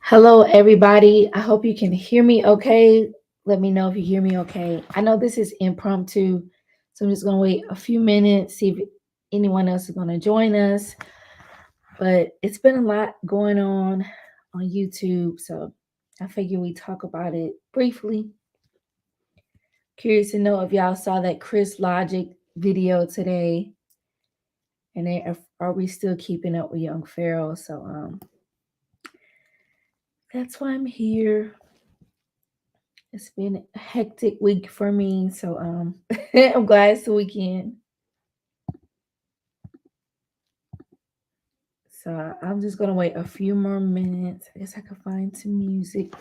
Hello, everybody. I hope you can hear me okay. Let me know if you hear me okay. I know this is impromptu, so I'm just going to wait a few minutes, see if anyone else is going to join us. But it's been a lot going on YouTube, so I figure we talk about it briefly. Curious to know if y'all saw that Chris Logic video today, and are we still keeping up with young Pharaoh? So that's why I'm here. It's been a hectic week for me, so I'm glad it's the weekend. So I'm just gonna wait a few more minutes. I guess I can find some music.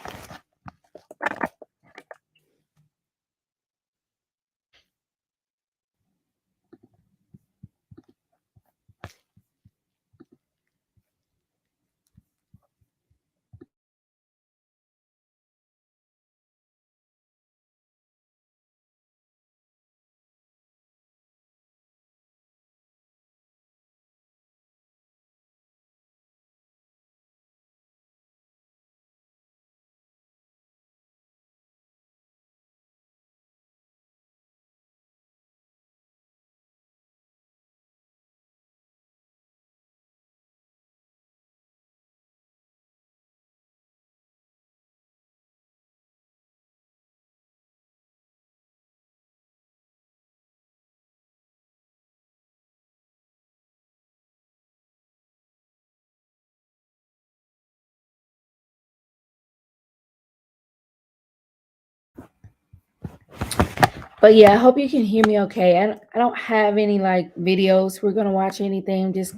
But yeah, I hope you can hear me okay. I don't have any like videos we're gonna watch anything. Just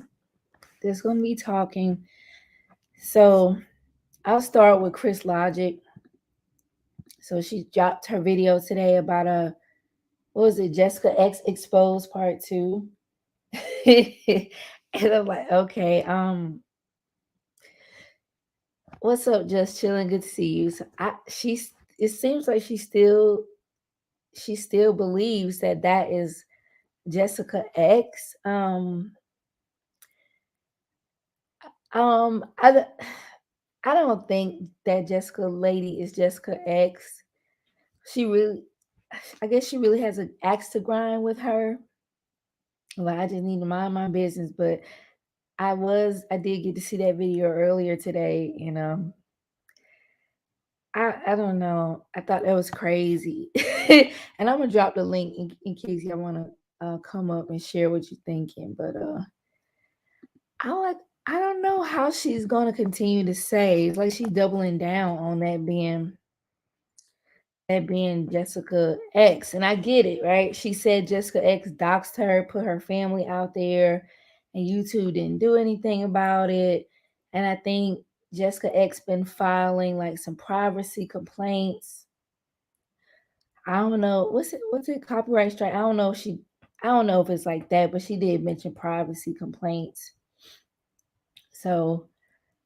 gonna be talking. So I'll start with Chris Logic. So she dropped her video today about what was it, Jessica X Exposed Part 2. And I'm like, okay, what's up? Just chilling. Good to see you. So she's. It seems like she still believes that that is Jessica X. Um, I I don't think that Jessica lady is Jessica X. She really, I guess she really has an axe to grind with her. Like I just need to mind my business, but I did get to see that video earlier today, and I don't know. I thought that was crazy. And I'm gonna drop the link in case y'all wanna come up and share what you're thinking. But I like I don't know how she's gonna continue to say. It's like she's doubling down on that being Jessica X. And I get it, right? She said Jessica X doxed her, put her family out there, and YouTube didn't do anything about it. And I think Jessica X been filing like some privacy complaints. I don't know. What's it copyright strike? I don't know if it's like that, but she did mention privacy complaints. So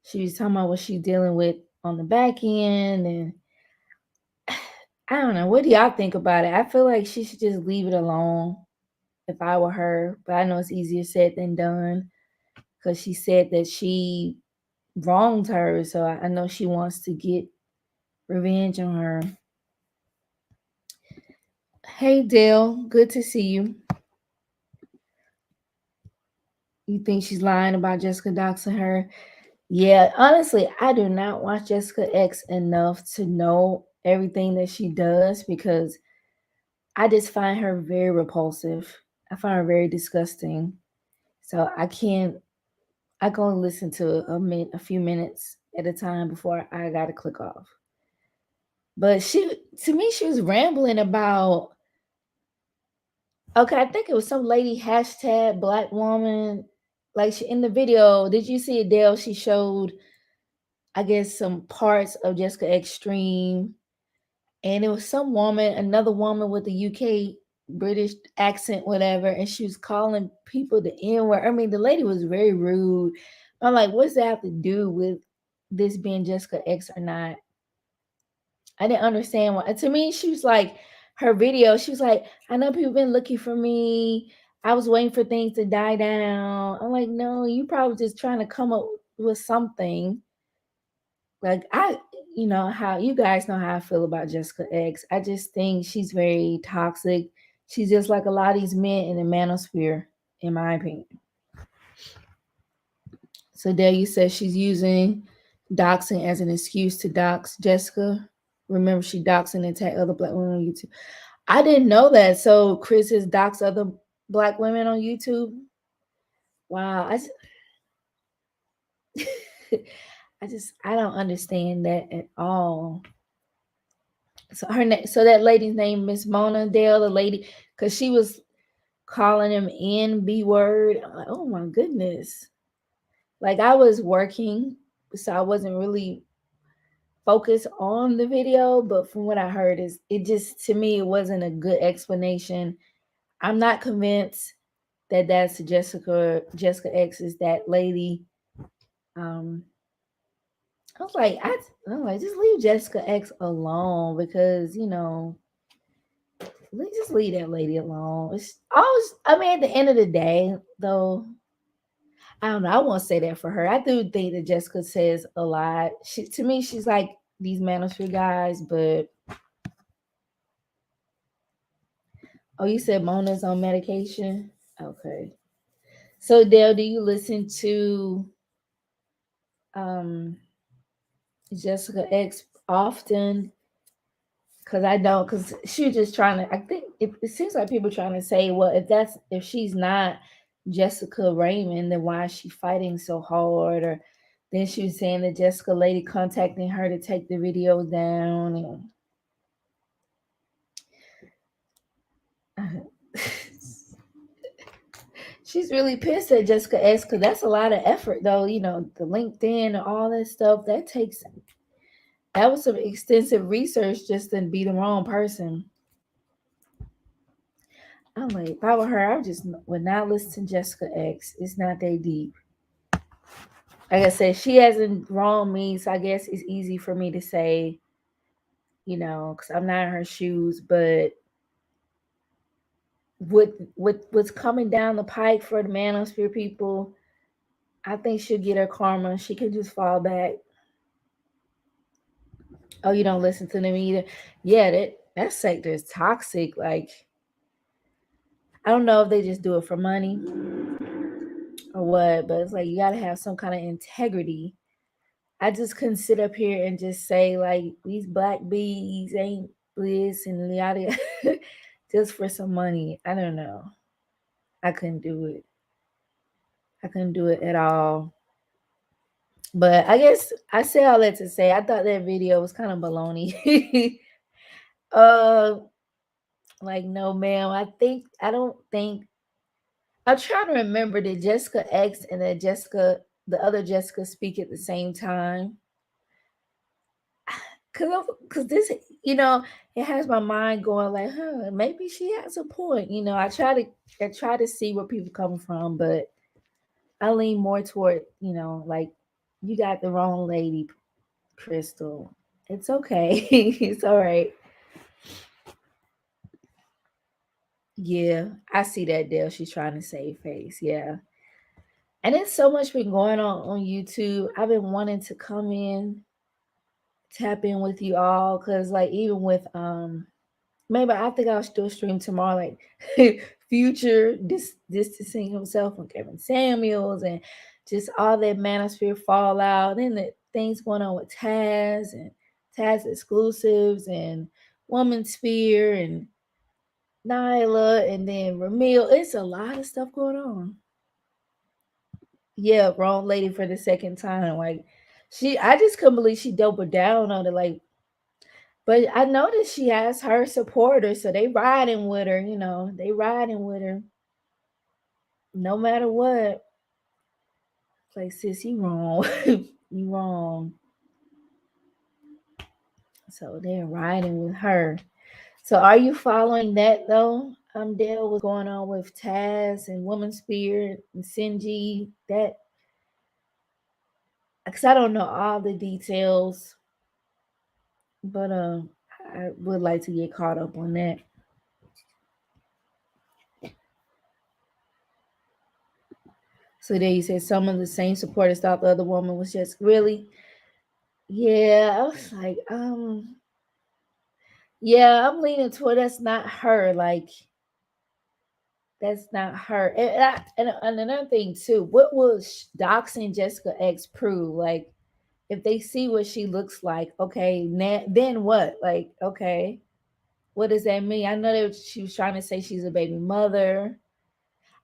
she was talking about what she's dealing with on the back end, and I don't know. What do y'all think about it? I feel like she should just leave it alone if I were her, but I know it's easier said than done because she said that she wronged her, so I know she wants to get revenge on her. Hey Dale, good to see you. You think she's lying about Jessica doxing her? Yeah, honestly, I do not watch Jessica X enough to know everything that she does because I just find her very repulsive. I find her very disgusting. So I can only listen to a few minutes at a time before I gotta click off. But to me, she was rambling about. Okay, I think it was some lady hashtag Black woman. Like in the video, did you see it, Dale? She showed, I guess, some parts of Jessica Extreme, and it was some woman, another woman with the UK British accent, whatever, and she was calling people the N word. I mean, the lady was very rude. I'm like, what's that have to do with this being Jessica X or not? I didn't understand why. To me, she was like, her video, she was like, I know people been looking for me. I was waiting for things to die down. I'm like, no, you probably just trying to come up with something. Like how you guys know how I feel about Jessica X. I just think she's very toxic. She's just like a lot of these men in the manosphere, in my opinion. So there you said she's using doxing as an excuse to dox Jessica. Remember, she doxed and attacked other black women on YouTube. I didn't know that. So Chris has doxed other black women on YouTube. Wow, I don't understand that at all. So so that lady's name Miss Mona Dale, the lady, because she was calling him N B word. I'm like, oh my goodness. Like I was working, so I wasn't really focused on the video, but from what I heard, is it just to me it wasn't a good explanation. I'm not convinced that that's Jessica X is that lady. Um, I'm like, just leave Jessica X alone because let's just leave that lady alone. It's always, I mean, at the end of the day, though, I don't know. I won't say that for her. I do think that Jessica says a lot. To me, she's like these manosphere guys. But oh, you said Mona's on medication. Okay. So Dale, do you listen to um Jessica X often? Because I don't. Because she's just trying to. I think it seems like people trying to say, well, if she's not Jessica Raymond, then why is she fighting so hard? Or then she was saying that Jessica lady contacting her to take the videos down. And she's really pissed at Jessica X because that's a lot of effort, though. The LinkedIn and all that stuff that was some extensive research just to be the wrong person. I'm like, if I were her, I just would not listen to Jessica X. It's not that deep. Like I said, she hasn't wronged me, so I guess it's easy for me to say, because I'm not in her shoes. But what's coming down the pike for the manosphere people, I think she'll get her karma. She can just fall back. Oh, you don't listen to them either? Yeah, that sector is toxic. Like, I don't know if they just do it for money or what, but it's like you gotta have some kind of integrity. I just couldn't sit up here and just say like these black bees ain't bliss and yada just for some money. I don't know. I couldn't do it. I couldn't do it at all. But I guess I say all that to say I thought that video was kind of baloney. uh like no ma'am. I don't think I'm trying to remember did Jessica X and the other Jessica speak at the same time? Cause this, it has my mind going like, huh, maybe she has a point. I try to see where people come from, but I lean more toward, like you got the wrong lady, Crystal. It's okay. It's all right. Yeah, I see that Dale. She's trying to save face. Yeah. And it's so much been going on YouTube. I've been wanting to come in, tap in with you all, because like even with maybe I think I'll still stream tomorrow, like Future distancing himself from Kevin Samuels and just all that manosphere fallout. And then the things going on with Taz and Taz exclusives and Woman Sphere and Nyla and then Ramil. It's a lot of stuff going on. Yeah, wrong lady for the second time. Like I just couldn't believe she doubled down on it. Like, but I noticed she has her supporters, so they riding with her. They riding with her no matter what. Like, sis, you wrong. You wrong. So they're riding with her. So are you following that though? Dale, what's going on with Taz and Woman Spirit and Sinji? That because I don't know all the details, but I would like to get caught up on that. So there you said some of the same supporters thought the other woman was just really. Yeah, I was like, yeah, I'm leaning toward that's not her. Like, that's not her. And another thing too, what will doxing Jessica X prove? Like, if they see what she looks like, okay, then what? Like, okay, what does that mean? I know that she was trying to say she's a baby mother.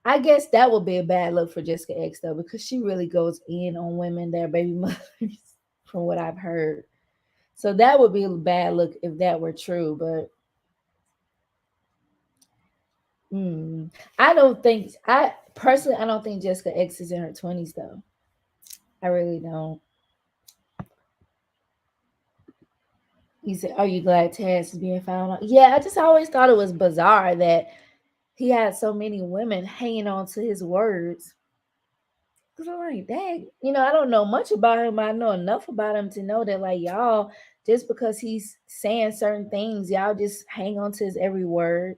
I guess that would be a bad look for Jessica X though, because she really goes in on women that are baby mothers, from what I've heard. So that would be a bad look if that were true. But mm, I personally I don't think Jessica X is in her 20s though. I really don't. He said, "Are you glad Taz is being found out?" Yeah, I just always thought it was bizarre that he had so many women hanging on to his words. Cause I'm like, dang, I don't know much about him. I know enough about him to know that, like, y'all, just because he's saying certain things, y'all just hang on to his every word.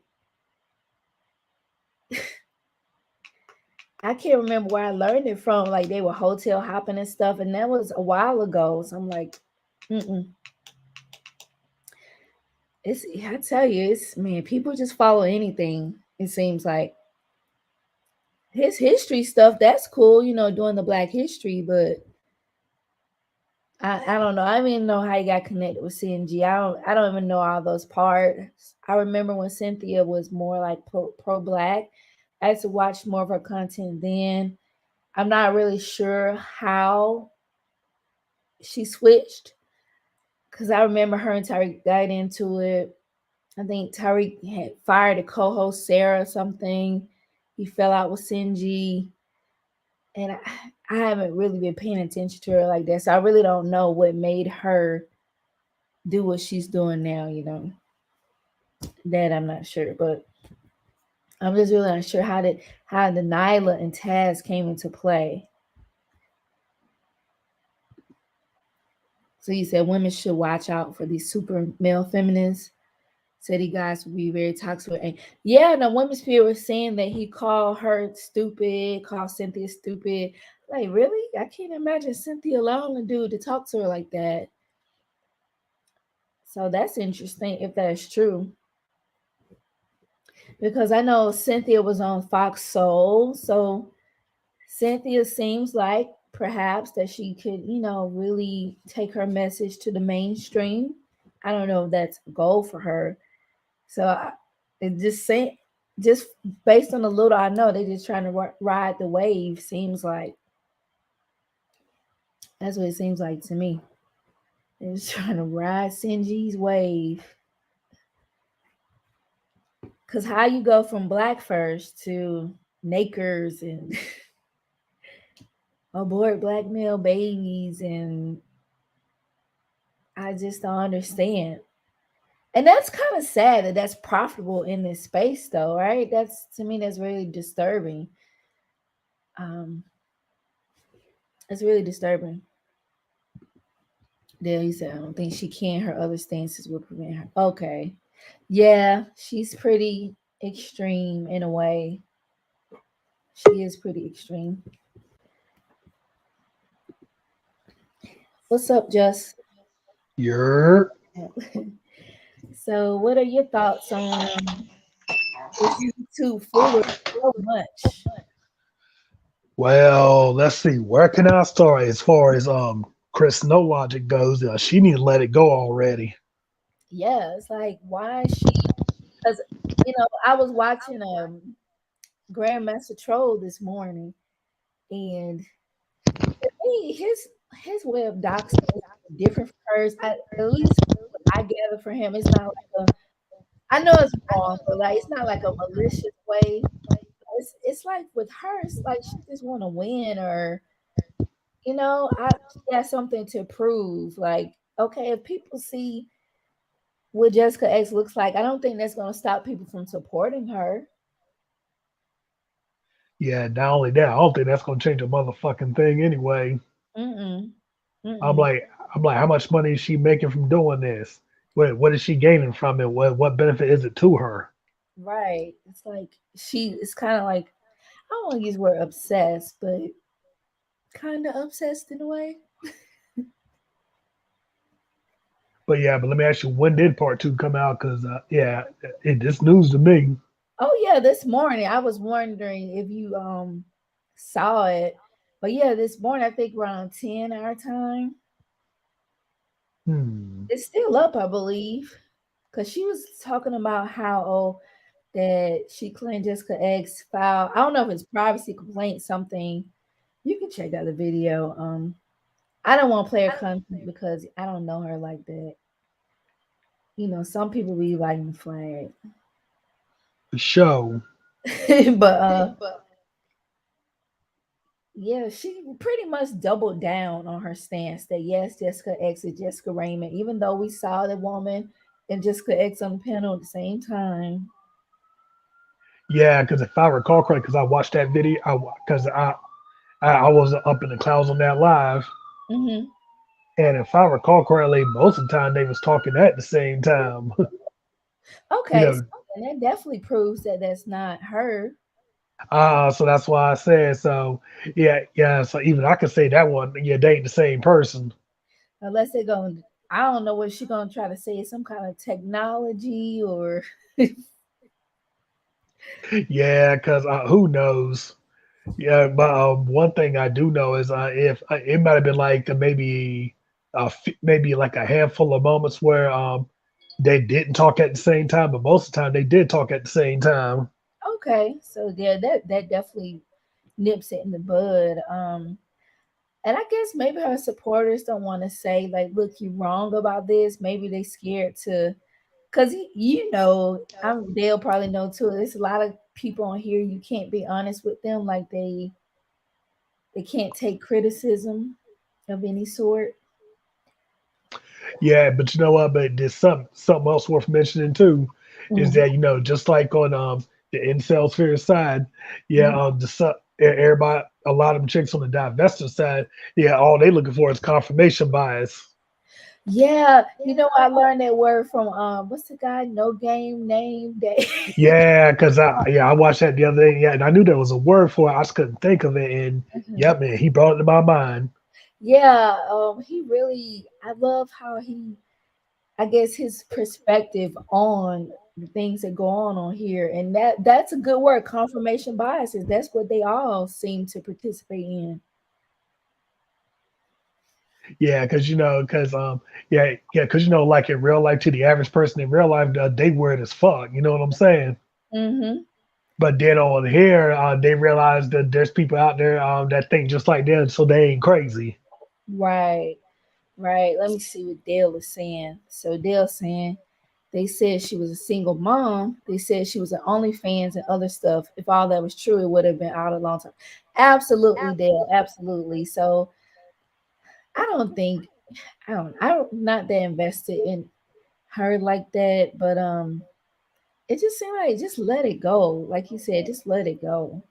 I can't remember where I learned it from. Like, they were hotel hopping and stuff, and that was a while ago. So I'm like, mm-mm. I tell you, it's man, people just follow anything. It seems like his history stuff. That's cool, doing the Black history, but I don't know. I don't even know how he got connected with CNG. I don't even know all those parts. I remember when Cynthia was more like pro black. I used to watch more of her content then. I'm not really sure how she switched because I remember her and Tyreek got into it. I think Tyreek had fired a co-host Sarah or something. He fell out with Sinji, and I haven't really been paying attention to her like that, so I really don't know what made her do what she's doing now. That I'm not sure, but I'm just really not sure how the Nyla and Taz came into play. So you said women should watch out for these super male feminists. Said he guys would be very toxic. And yeah, the women's peer was saying that he called her stupid, called Cynthia stupid. Like, really? I can't imagine Cynthia allowing a dude to talk to her like that. So that's interesting if that's true. Because I know Cynthia was on Fox Soul. So Cynthia seems like perhaps that she could, really take her message to the mainstream. I don't know if that's a goal for her. So it just based on the little I know, they're just trying to ride the wave. Seems like that's what it seems like to me. They're just trying to ride Sinji's wave. Cause how you go from Black First to Nakers and abort black male babies, and I just don't understand. And that's kind of sad that that's profitable in this space, though, right? That's to me, that's really disturbing. Um, it's really disturbing. There you said, I don't think she can. Her other stances will prevent her. Okay, yeah, she's pretty extreme in a way. She is pretty extreme. What's up, Just? You're So, what are your thoughts on this YouTube foolery so much? well. Let's see. Where can I start as far as Chris No Logic goes? She need to let it go already. Yeah, it's like why is she? Because I was watching Grandmaster Troll this morning, and his way of doxing is different from hers. At least what I gather for him, it's not like a. I know it's wrong, but like it's not like a malicious way. It's like with her, it's like she just want to win, or she has something to prove. Like, okay, if people see what Jessica X looks like, I don't think that's gonna stop people from supporting her. Yeah, not only that, I don't think that's gonna change a motherfucking thing anyway. Mm-mm. I'm Mm-mm. like, I'm like, how much money is she making from doing this? What is she gaining from it? What benefit is it to her? Right. It's like it's kind of like I don't want to use the word obsessed, but kind of obsessed in a way. but let me ask you, when did part two come out? Because it's news to me. Oh yeah, this morning I was wondering if you saw it, but yeah, this morning I think around 10 our time. Hmm. It's still up, I believe, because she was talking about how that she claimed Jessica X filed. I don't know if it's privacy complaint something. You can check out the video. I don't want to play her content because I don't know her like that. Some people be lighting the flag, The show. but yeah, she pretty much doubled down on her stance that yes, Jessica X is Jessica Raymond, even though we saw the woman and Jessica X on the panel at the same time. Yeah, because if I recall correctly, because I watched that video, because I was up in the clouds on that live, Hmm. and if I recall correctly, most of the time they was talking at the same time. you Okay, so know, and that definitely proves that that's not her, so that's why I said so. Yeah. So even I could say that one. Yeah, they ain't the same person. unless they're going. I don't know what she's gonna try to say. Some kind of technology or Yeah, because who knows? Yeah, but one thing I do know is if it might have been like maybe like a handful of moments where they didn't talk at the same time, but most of the time they did talk at the same time. okay. So yeah, that definitely nips it in the bud. And I guess maybe her supporters don't want to say like, "Look, you wrong about this." Maybe they scared to, cause they'll probably know too. There's a lot of people on here you can't be honest with them. Like they can't take criticism of any sort. Yeah, but you know what? But there's something else worth mentioning too, is Mm-hmm. that just like on the incel sphere side, yeah, everybody, a lot of them chicks on the divestor side, yeah, all they looking for is confirmation bias. Yeah, I learned that word from what's the guy? No game name day. Yeah, because I watched that the other day. Yeah, and I knew there was a word for it. I just couldn't think of it. And Mhm. yep, man, he brought it to my mind. Yeah, he really. I love how I guess his perspective on the things that go on here, and that's a good word. Confirmation biases. That's what they all seem to participate in. Yeah, because like in real life, to the average person in real life, they weird as fuck. You know what I'm saying? Hmm. But then on here, they realize that there's people out there that think just like them, so they ain't crazy. Right, right. Let me see what Dale is saying. So Dale's saying they said she was a single mom. They said she was an OnlyFans and other stuff. If all that was true, it would have been out a long time. Absolutely, Dale. Absolutely. So I don't not that invested in her like that, but it just seemed like just let it go. Like you said, just let it go.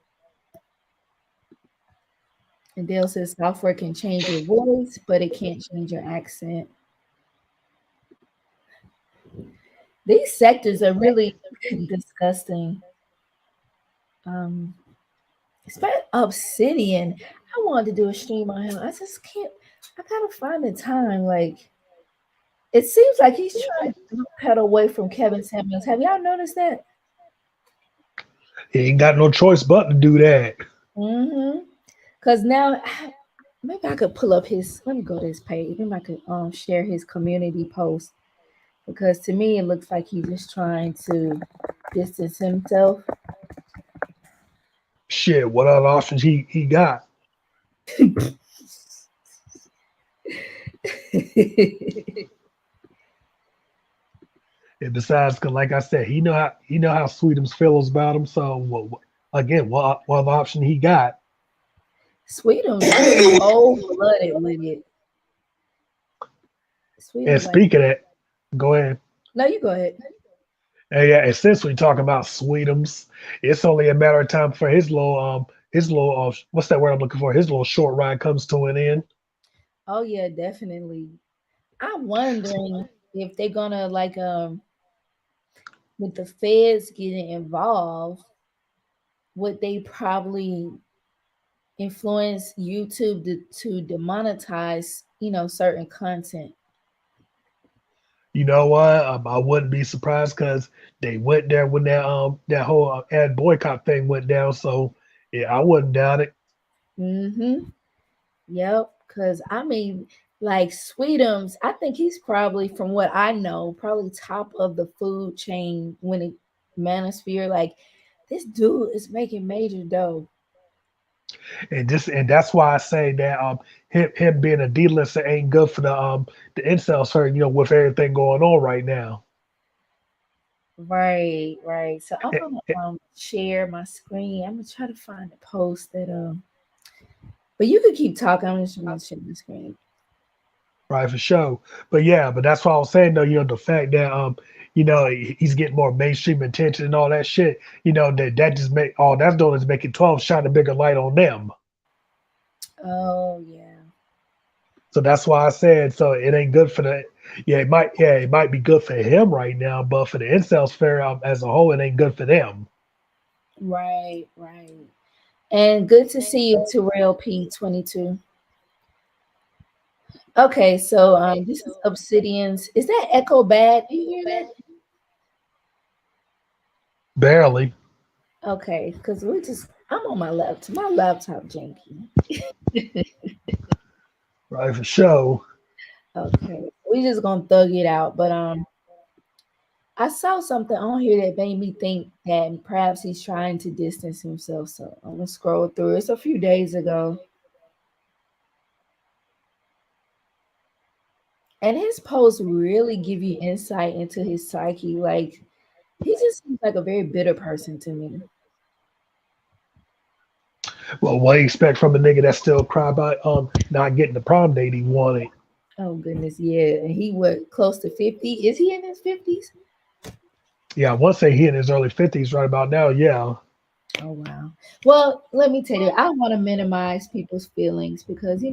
And Dale says software can change your voice, but it can't change your accent. These sectors are really disgusting. Um, especially Obsidian. I wanted to do a stream on him. I just can't. I gotta find the time. Like it seems like he's trying to pedal away from Kevin Samuels. Have y'all noticed that? He ain't got no choice but to do that. Mm-hmm. Because now maybe I could pull up his. Let me go to his page. Maybe I could share his community post because to me it looks like he's just trying to distance himself. Shit, what other options he got? And besides, 'cause like I said, he know how Sweetums feels about him. So again, what other option he got? Sweetums cold blooded with it. And Sweetums like speaking of that, go ahead. no, you go ahead. And yeah, essentially talking about Sweetums, it's only a matter of time for his little what's that word I'm looking for? His little short ride comes to an end. Oh yeah, definitely. I'm wondering if they're gonna like with the feds getting involved, would they probably influence YouTube to demonetize, certain content? You know what? I wouldn't be surprised because they went there when that whole ad boycott thing went down. So yeah, I wouldn't doubt it. Mm-hmm. Yep. Cause I mean, like Sweetums, I think he's probably, from what I know, probably top of the food chain when it manosphere. Like this dude is making major dough. And that's why I say that him being a D-lister ain't good for the incels hurt. You know, with everything going on right now. Right, right. So I'm Eh, gonna eh, share my screen. I'm gonna try to find a post that but you could keep talking. I'm just gonna share my screen. Right, for sure. But yeah, but that's what I was saying though. You know, the fact that he's getting more mainstream attention and all that shit. You know that just make all that's doing is making 12 shine a bigger light on them. Oh yeah. So that's why I said so it ain't good for the it might be good for him right now, but for the incel sphere as a whole, it ain't good for them. Right, right. And good to see you, Terrell P22. Okay, so this is Obsidian's. Is that echo bad? Do you hear Barely, that? Okay, because I'm on my laptop. My laptop janky. right for sure. Okay, we just gonna thug it out. But I saw something on here that made me think that perhaps he's trying to distance himself. So I'm gonna scroll through. It's a few days ago, and his posts really give you insight into his psyche. Like he just seems like a very bitter person to me. Well, what do you expect from a nigga that still cry about not getting the prom date he wanted? Oh goodness, yeah. And he what, close to 50? Is he in his 50s? Yeah, I want to say he in his early 50s right about now. Yeah. Oh wow. Well, let me tell you, I don't want to minimize people's feelings because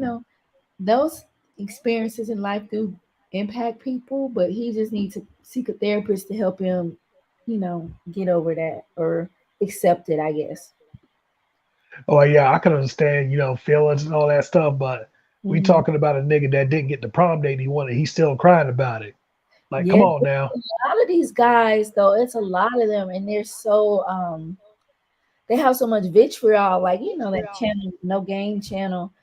those experiences in life do impact people, but he just needs to seek a therapist to help him, get over that or accept it, I guess. Oh yeah, I can understand, feelings and all that stuff, but we Hmm. talking about a nigga that didn't get the prom date he wanted. He's still crying about it. Like, Yeah, come on now. a lot of these guys though, it's a lot of them, and they're so they have so much vitriol, like that channel, No Game channel.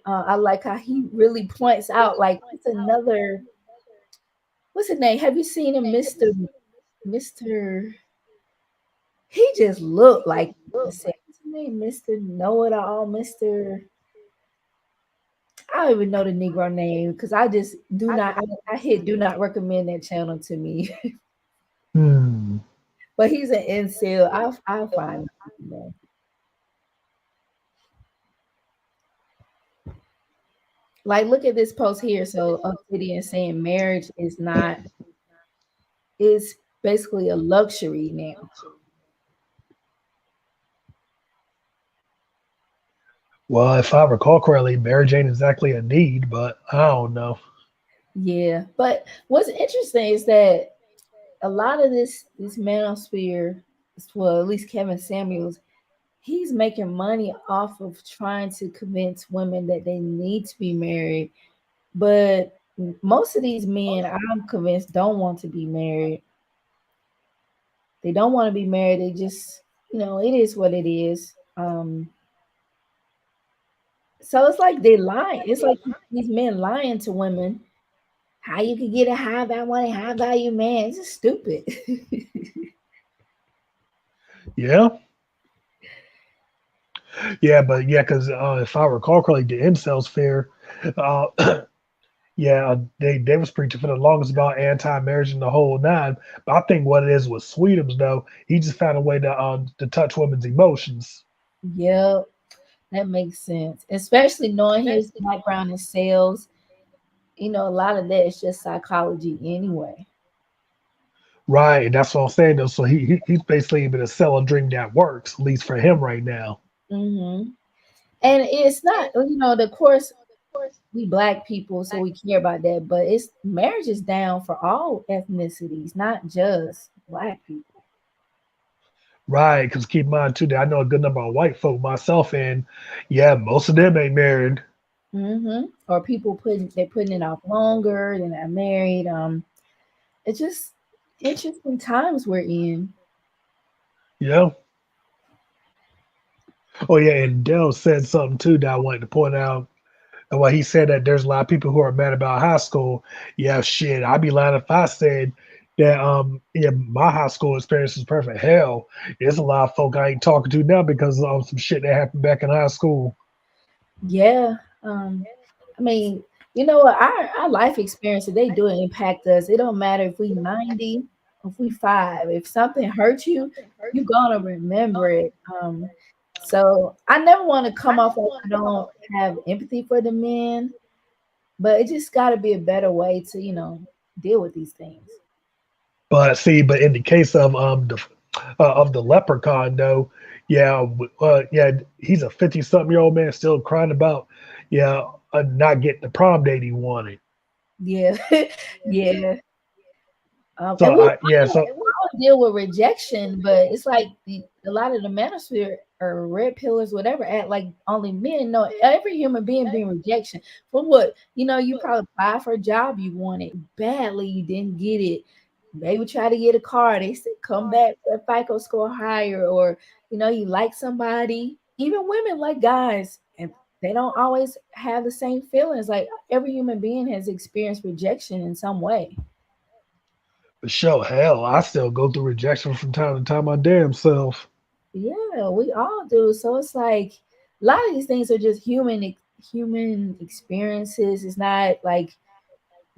I like how he really points out, like, it's another, what's his name? Have you seen him, Mister? He just looked like, what's his name, Mister Know It All, Mister. I don't even know the Negro name because I just do not. I hit do not recommend that channel to me. Hmm. But he's an incel. I'll find him. Like, look at this post here. So Obsidian saying marriage is basically a luxury now. Well, if I recall correctly, Mary Jane is exactly a need, but I don't know. Yeah, but what's interesting is that a lot of this manosphere, well, at least Kevin Samuels, he's making money off of trying to convince women that they need to be married. But most of these men, I'm convinced, don't want to be married. They don't want to be married. They just, it is what it is. So it's like they lying. It's like these men lying to women. How you could get a high value man? It's just stupid. Yeah, yeah, but yeah, because if I recall correctly, the incels fear, uh, yeah, they was preaching for the longest about anti-marriage and the whole nine. But I think what it is with Sweetums though, he just found a way to touch women's emotions. Yep, that makes sense. Especially knowing his background in sales. A lot of that is just psychology anyway. Right, and that's what I'm saying though. So he's basically able to sell a dream that works, at least for him right now. Hmm. And it's not, of course, we black people, so we care about that. But it's marriage is down for all ethnicities, not just black people. Right, because keep in mind too that I know a good number of white folk myself, and yeah, most of them ain't married. Or people they're putting it off longer, they're not married. It's just interesting times we're in. Yeah. Oh yeah, and Dell said something too that I wanted to point out. And what he said that there's a lot of people who are mad about high school. Yeah, shit. I'd be lying if I said that yeah, my high school experience was perfect. Hell, there's a lot of folk I ain't talking to now because of some shit that happened back in high school. Yeah. Um, I mean, you know what? Our life experiences, they do impact us. It don't matter if we 90, if we five. If something hurts you, you're gonna remember it. So I never want to come off like I don't have empathy for the men, but it just got to be a better way to, deal with these things. But see, but in the case of the leprechaun though, yeah, yeah, he's a 50-something-year-old man still crying about yeah not getting the prom date he wanted. Yeah, yeah. So And we I yeah so all deal with rejection, but it's like a lot of the manosphere or red pillars, whatever, act like only men. No, every human being being rejection for what? You probably applied for a job you wanted badly, you didn't get it. Maybe try to get a car. They said come back for a FICO score higher, or you like somebody. Even women like guys, and they don't always have the same feelings. Like every human being has experienced rejection in some way. for sure, hell, I still go through rejection from time to time my damn self. Yeah, we all do. So it's like a lot of these things are just human experiences. It's not like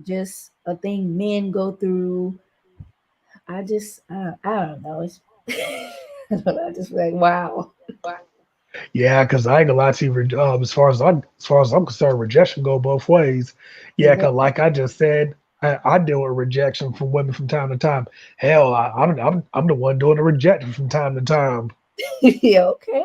just a thing men go through. I don't know. It's I don't know. I just like wow. Yeah, because I ain't gonna lie to you. As far as I'm concerned, rejection go both ways. It Yeah, does. because like I just said, I deal with rejection from women from time to time. Hell, I'm the one doing the rejection from time to time. Yeah, okay.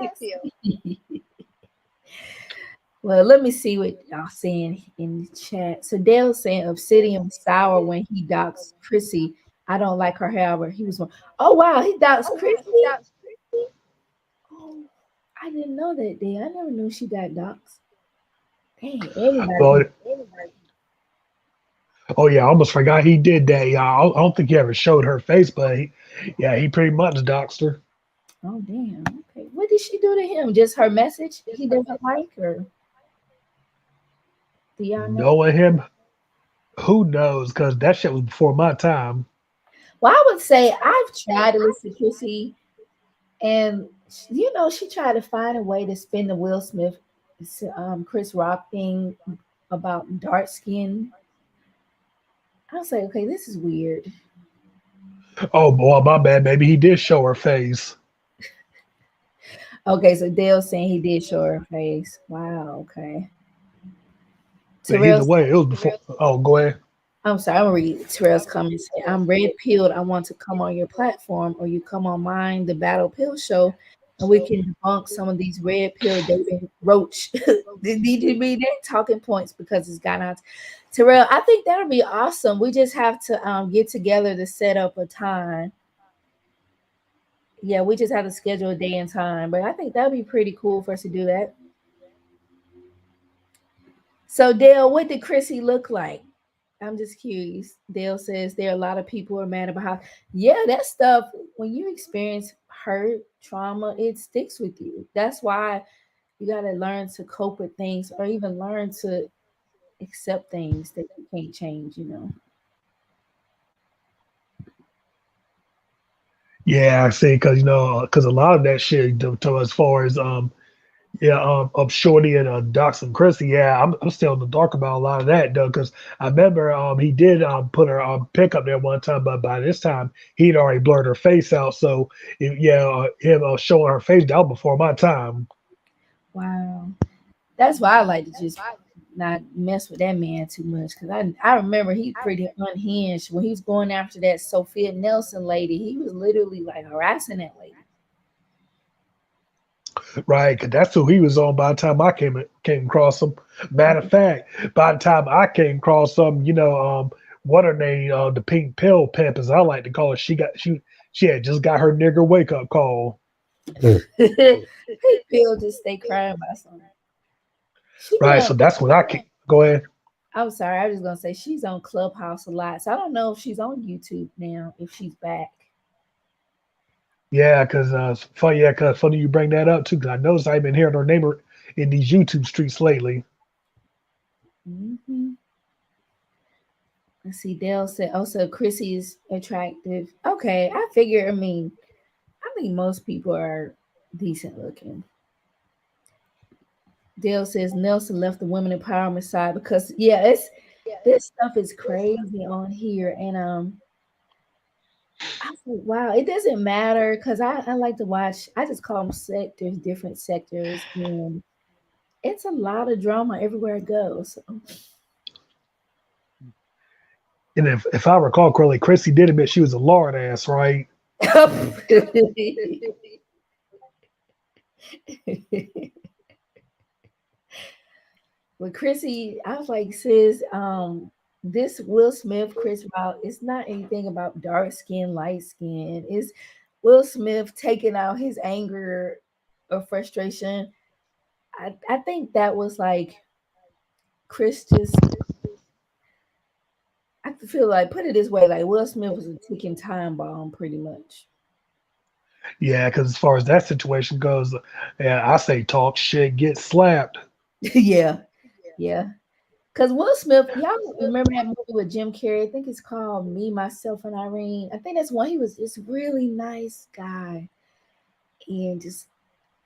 Well, let me see what y'all saying in the chat. So Dale's saying Obsidian sour when he docks Chrissy. I don't like her, however. He was one. Oh wow, he docks Chrissy. Oh, I didn't know that day. I never knew she got docs. Dang, everybody Well, be oh yeah, I almost forgot he did that. Yeah, I don't think he ever showed her face, but yeah, he pretty much doxed her. oh damn. Okay. What did she do to him? Just her message he doesn't like or do y'all know? Knowing him, who knows? Because that shit was before my time. Well, I would say I've tried to listen to Chrissy and she tried to find a way to spin the Will Smith Chris Rock thing about dark skin. I was like, okay, this is weird. Oh boy, my bad. Maybe he did show her face, Okay, so Dale's saying he did show her face. Wow, okay. but Terrell, either way, it was before. Oh, go ahead. I'm sorry, I'm gonna read Terrell's comments. I'm red pilled. I want to come on your platform or you come on mine, the Battle Pill Show, and we can debunk some of these red pill David Roach. They need to be their talking points because it's gotten out. Terrell, I think that'll be awesome. We just have to get together to set up a time. Yeah, we just have to schedule a day and time. But I think that'd be pretty cool for us to do that. So Dale, what did Chrissy look like? I'm just curious. Dale says there are a lot of people who are mad about how, yeah, that stuff, when you experience hurt, trauma, it sticks with you. That's why you got to learn to cope with things or even learn to accept things that you can't change. Yeah, I see. Because because a lot of that shit to as far as yeah, of Shorty and Docs and Chrissy. Yeah, I'm still in the dark about a lot of that though, because I remember he did put her pick up there one time, but by this time he'd already blurred her face out. So yeah, him showing her face that was before my time. Wow. That's why I like to just not mess with that man too much because I remember he pretty unhinged when he was going after that Sophia Nelson lady. He was literally like harassing that lady. Right, 'cause that's who he was on by the time I came across him. Matter of fact, by the time I came across him, what her name, the pink pill pimp, as I like to call her, she had just got her nigger wake up call. Bill just stay crying about something. She be Right, on. so that's when I came. Go ahead. I'm sorry, I was gonna say she's on Clubhouse a lot, so I don't know if she's on YouTube now. If she's back. Yeah, because funny, yeah, cause funny you bring that up too. Because I noticed I've been hearing her name in these YouTube streets lately. Hmm. Let's see. Dale said, "Oh, so Chrissy is attractive." Okay, I figure. I think most people are decent looking. Dale says Nelson left the women empowerment side because yeah, it's this stuff is crazy on here, and I was like, wow, it doesn't matter because I like to watch. I just call them sectors, different sectors, and it's a lot of drama everywhere it goes. And if I recall correctly, Chrissy did admit she was a lard ass, right? With Chrissy, I was like, sis, this Will Smith, Chris Rock, it's not anything about dark skin, light skin. It's Will Smith taking out his anger or frustration. I think that was like Chris just, I feel like, put it this way, like Will Smith was a ticking time bomb pretty much. Yeah, because as far as that situation goes, yeah, I say talk shit, get slapped. Yeah, yeah. Because Will Smith, y'all remember that movie with Jim Carrey? I think it's called Me, Myself, and Irene. I think that's one. He was this really nice guy. And just,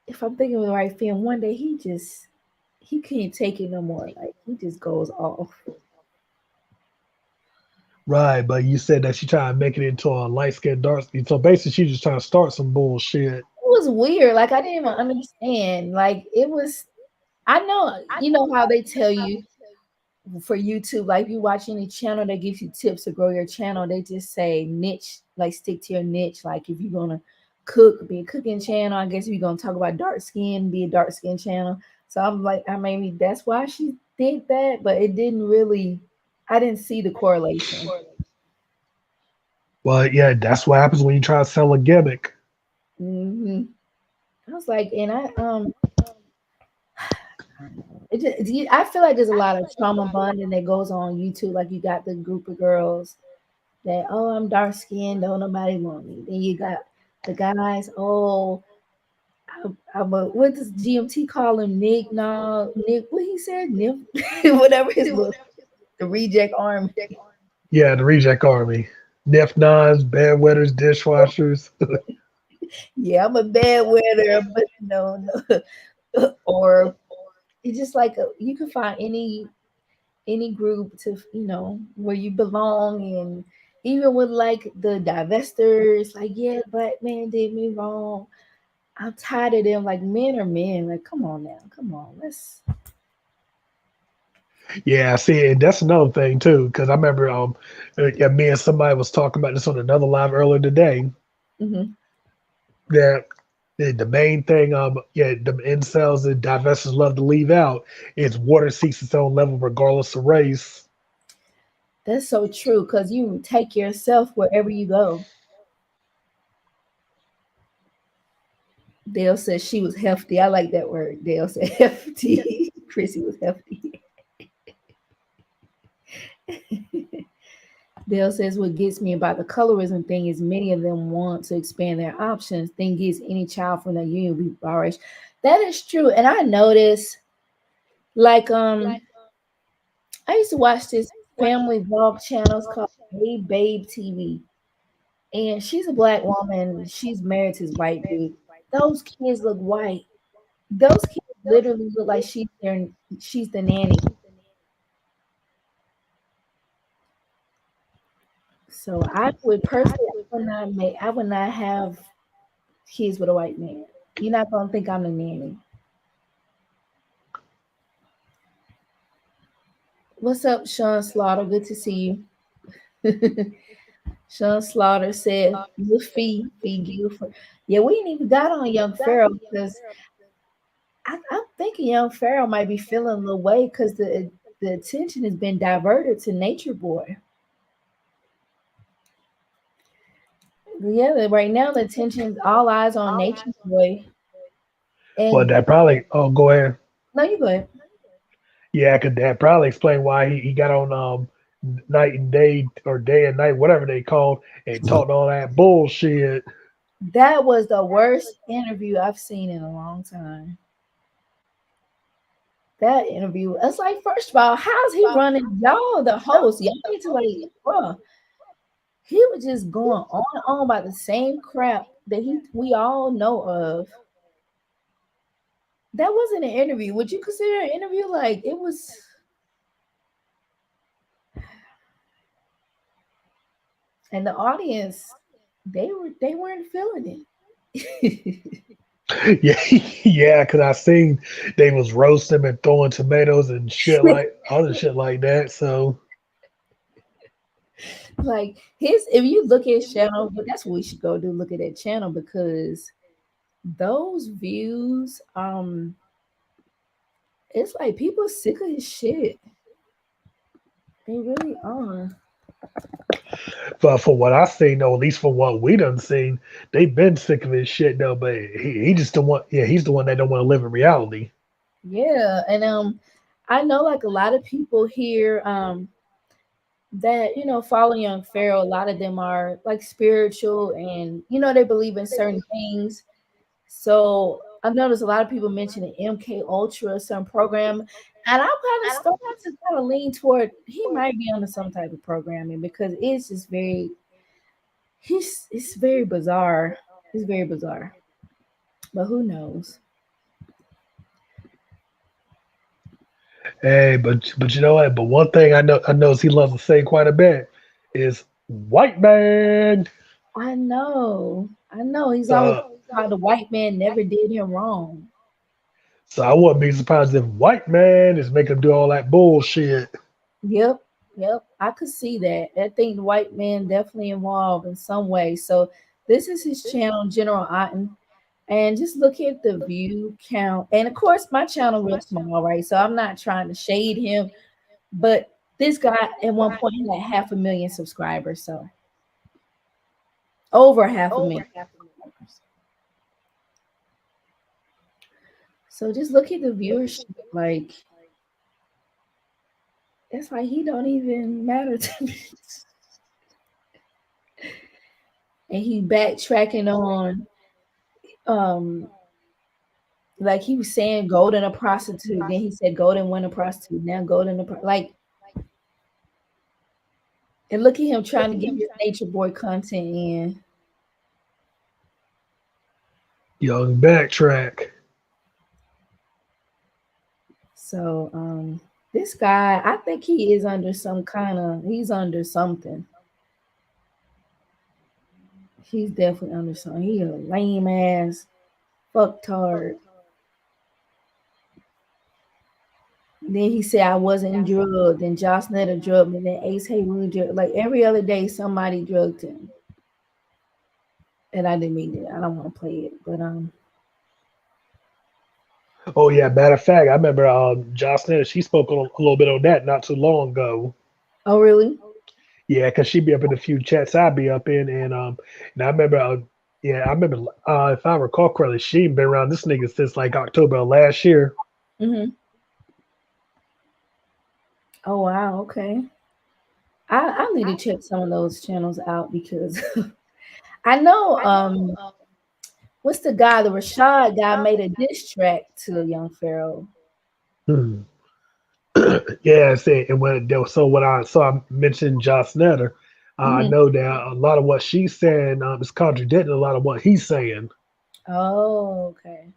if I'm thinking of the right film, one day he can't take it no more. Like, he just goes off. Right, but you said that she trying to make it into a light skinned dark skin. So basically, she just trying to start some bullshit. It was weird. Like, I didn't even understand. Like, it was, I know, you know how they tell you for YouTube, like you watch any channel that gives you tips to grow your channel, they just say niche, like stick to your niche. Like if you're gonna cook, be a cooking channel. I guess if you're gonna talk about dark skin, be a dark skin channel. So I'm like, I maybe that's why she did that, but it didn't really. I didn't see the correlation. Well, yeah, that's what happens when you try to sell a gimmick. Hmm. I was like, and it just, I feel like there's a lot of trauma bonding that goes on YouTube. Like you got the group of girls that, oh, I'm dark skinned, don't nobody want me. Then you got the guys, oh, I'm a, what does GMT call him? Nick, no, Nick, what he said, Nick, whatever his little, the reject army. Yeah, the reject army. Nef nines, bedwetters, dishwashers. Yeah, I'm a bad weather, but no, no. Or it's just like you can find any group to where you belong, and even with like the divestors, like yeah, black man did me wrong. I'm tired of them. Like men are men. Like come on now, come on. Let's. Yeah, see, and that's another thing too, because I remember, yeah, me and somebody was talking about this on another live earlier today. Hmm. That the main thing, yeah, the incels and divestors love to leave out is water seeks its own level regardless of race. That's so true because you take yourself wherever you go. Dale said she was hefty. I like that word. Dale said hefty. Chrissy was hefty. Dale says what gets me about the colorism thing is many of them want to expand their options. Thing is, any child from the union will be biracial. That is true, and I notice like I used to watch this family vlog channels called Hey Babe TV, and she's a black woman. She's married to this white dude. Those kids look white. Those kids literally look like she's the nanny. So I would personally, I would not have kids with a white man. You're not gonna think I'm the nanny. What's up, Sean Slaughter? Good to see you. Sean Slaughter said, "Your feet beautiful." Yeah, we ain't even got on Young Pharaoh because I'm thinking Young Pharaoh might be feeling a little way because the attention has been diverted to Nature Boy. Yeah, right now the attention is all eyes on Nature Boy. Well, And that probably. Oh, go ahead. no, you go ahead. Yeah, could that probably explain why he got on night and day or day and night, whatever they called, and talked all that bullshit. That was the worst interview I've seen in a long time. That interview, it's like, first of all, how's he running? Y'all, the host, y'all need to like, bro. He was just going on and on about the same crap that we all know of. That wasn't an interview. Would you consider an interview? Like it was, and the audience, they weren't feeling it. Yeah, yeah, because I seen they was roasting and throwing tomatoes and shit like other shit like that. So Like his, if you look at his channel, but that's what we should go do. Look at that channel because those views, it's like people sick of his shit. They really are. but for what I seen though, at least for what we done seen, they been sick of his shit though. But he just the one. Yeah, he's the one that don't want to live in reality. Yeah, and I know like a lot of people here that follow young Pharaoh. A lot of them are like spiritual, and they believe in certain things. So I've noticed a lot of people mention the MK Ultra, some program, and I'm kind of starting to kind of lean toward he might be under some type of programming because it's just it's very bizarre. It's very bizarre, but who knows? Hey, but you know what? But one thing I know he loves to say quite a bit is white man. I know. He's always So how the white man never did him wrong. so I wouldn't be surprised if white man is making him do all that bullshit. Yep, yep. I could see that. I think the white man definitely involved in some way. So this is his channel, General Otten. And just look at the view count. And of course, my channel real small, right? So I'm not trying to shade him, but this guy at one point he had 500,000 subscribers. So over 500,000 subscribers. So just look at the viewership. Like it's like he don't even matter to me. And he backtracking on um like he was saying Golden a prostitute, then he said Golden went a prostitute, now Golden like, and look at him trying to get his nature boy content in. Young backtrack. So this guy, I think he is under some kind of, he's under something. He's definitely under something. He a lame ass fucktard. Then he said I wasn't drugged. Then Josh Snyder drugged me. Then Ace Haywood drugged. Like every other day, somebody drugged him. And I didn't mean it. I don't want to play it, but Oh yeah, matter of fact, I remember Jocelyn. She spoke a little bit on that not too long ago. oh really? Yeah, cause she be up in a few chats I be up in, and I remember, yeah, I remember if I recall correctly, she been around this nigga since like October of last year. Hmm. Oh wow, okay. I need to check some of those channels out because I know what's the guy, the Rashad guy made a diss track to Young Pharaoh. Hmm. Yeah, see, and when so when I mentioned Josh Netter, I Hmm. know that a lot of what she's saying is contradicting a lot of what he's saying. Oh, okay.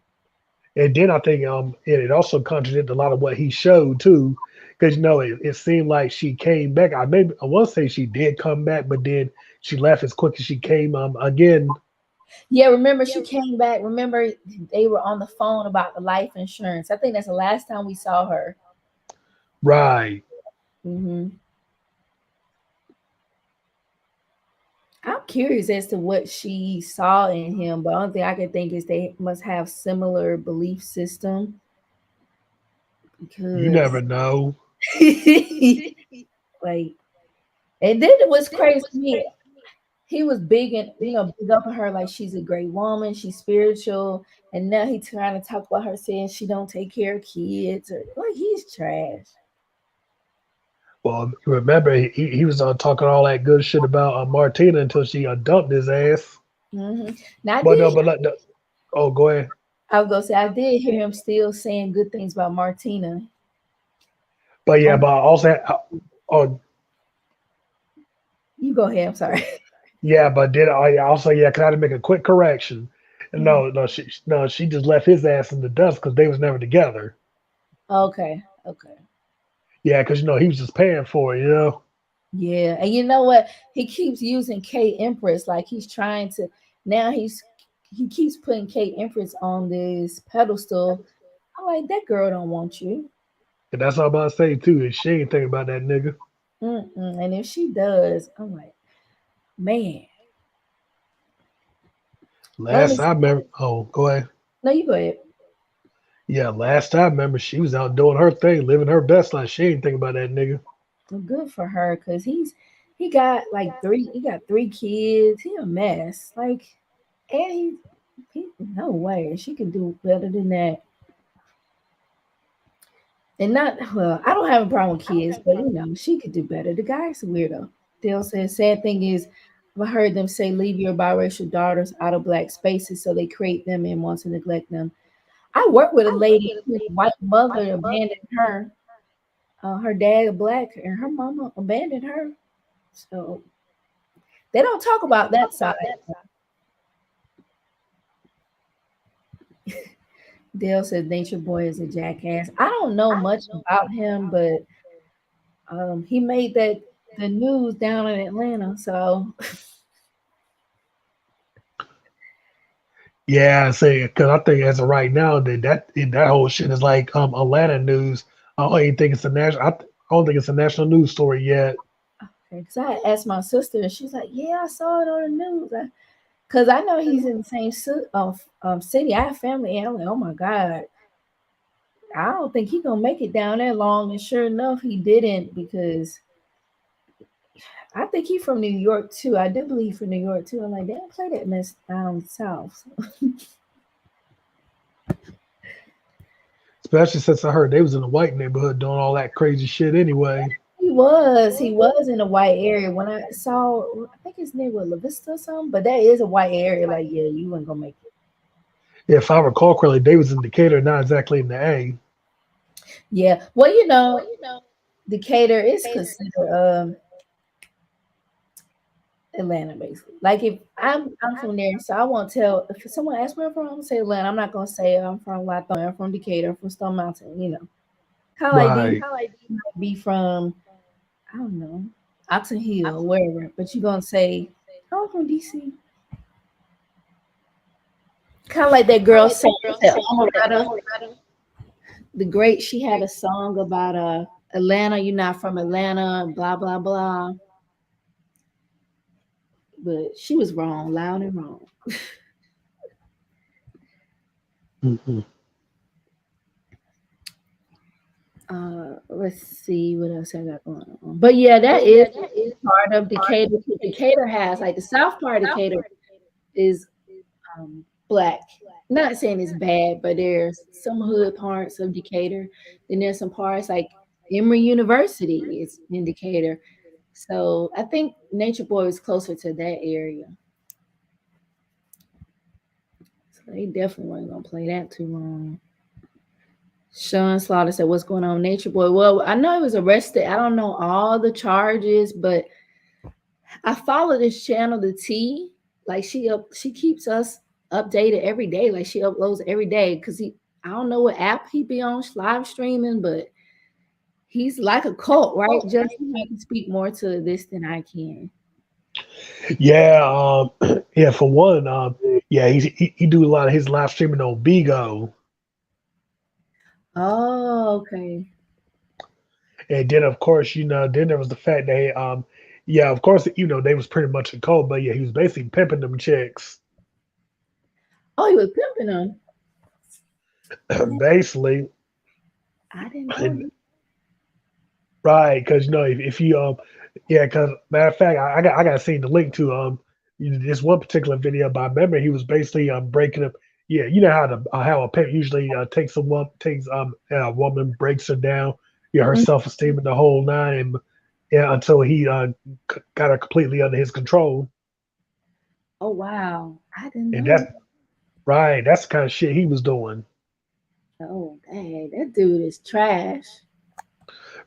And then I think it also contradicted a lot of what he showed too, because it seemed like she came back. I want to say she did come back, but then she left as quick as she came again. Yeah, remember she came back. Remember they were on the phone about the life insurance. I think that's the last time we saw her. Right. Hmm. I'm curious as to what she saw in him, but the only thing I can think is they must have similar belief system You because never know. like, and then it was crazy to me. he was big and big up on her like she's a great woman, she's spiritual, and now he trying to talk about her saying she don't take care of kids or like he's trash. Well, remember he was talking all that good shit about Martina until she dumped his ass. Now But no, but like, no, oh, go ahead. I was gonna say I did hear him still saying good things about Martina. But yeah, On, but also, oh you go ahead. I'm sorry. yeah, but did I also yeah? Can I make a quick correction? Mhm. No, she just left his ass in the dust because they was never together. Okay. Okay. Yeah, because he was just paying for it. Yeah, and you know what? He keeps using K Empress like he's trying to. Now he keeps putting K Empress on this pedestal. I'm like, that girl don't want you. And that's all I'm about to say too. Is she ain't thinking about that nigga. Mm-mm. And if she does, I'm like, man, let me. Last I remember, oh, go ahead. No, you go ahead. Yeah, last I remember, she was out doing her thing, living her best life. She ain't thinking about that nigga. Well, good for her because he got like three. He got three kids. He a mess. Like, and he no way she can do better than that. And not well, I don't have a problem with kids, but she could do better. The guy's a weirdo. Dale says, sad thing is, I heard them say leave your biracial daughters out of black spaces so they create them and want to neglect them. I work with a lady whose white mother abandoned her. Her dad black and her mama abandoned her. So they don't talk about that side. Dale says Nature Boy is a jackass. I don't know much about him, but he made that the news down in Atlanta. So Yeah, I say because I think as of right now that whole shit is like Atlanta news. I don't even think it's a national. I don't think it's a national news story yet. because I asked my sister, and she's like, "Yeah, I saw it on the news." Because I know he's in the same city. I have family, and I'm like, "Oh my god, I don't think he gonna make it down there long." And sure enough, he didn't because I think he from New York too. I do believe from New York too. I'm like, they don't play that mess down south. Especially since I heard they was in a white neighborhood doing all that crazy shit anyway. He was in a white area. When I saw, I think his name was La Vista or something, but that is a white area. Like, yeah, you ain't gonna make it. If I recall correctly, they was in Decatur, not exactly in the A. Yeah, well, Decatur is considered Atlanta, basically. Like if I'm from there, so I won't tell if someone asks where I'm from, I'm gonna say Atlanta. I'm not gonna say I'm from Latonia, I'm from Decatur, I'm from Stone Mountain. Kind of like these Right. might be from I don't know Oxon Hill, wherever, but you're gonna say "Oh, I'm from DC. Kind of like that girl said Omerata, the great. She had a song about Atlanta. You're not from Atlanta, blah blah blah. But she was wrong, loud and wrong. Hmm. Let's see what else I got going on. But yeah, that is part of Decatur. Decatur has like the south part of Decatur is black. Not saying it's bad, but there's some hood parts of Decatur. Then there's some parts like Emory University is in Decatur. So I think Nature Boy is closer to that area. So they definitely weren't gonna play that too long. Sean Slaughter said, "What's going on, Nature Boy?" Well, I know he was arrested. I don't know all the charges, but I follow this channel, the T. Like she keeps us updated every day. Like she uploads every day because I don't know what app he be on live streaming, but he's like a cult, right? Just he can speak more to this than I can. Yeah. Yeah. For one, yeah, he do a lot of his live streaming on Bigo, Oh, okay. and then of course, then there was the fact that yeah, of course, they was pretty much a cult, but yeah, he was basically pimping them chicks, Oh, he was pimping them. basically. I didn't know. And right, because if you yeah, because matter of fact, I got seen the link to This one particular video, but I remember he was basically breaking up. Yeah, you know how a pimp usually takes a woman, breaks her down, yeah, her Mm. self esteem and the whole nine, and yeah, until he got her completely under his control. Oh wow, I didn't And know. that's right. That's the kind of shit he was doing. Oh dang, that dude is trash.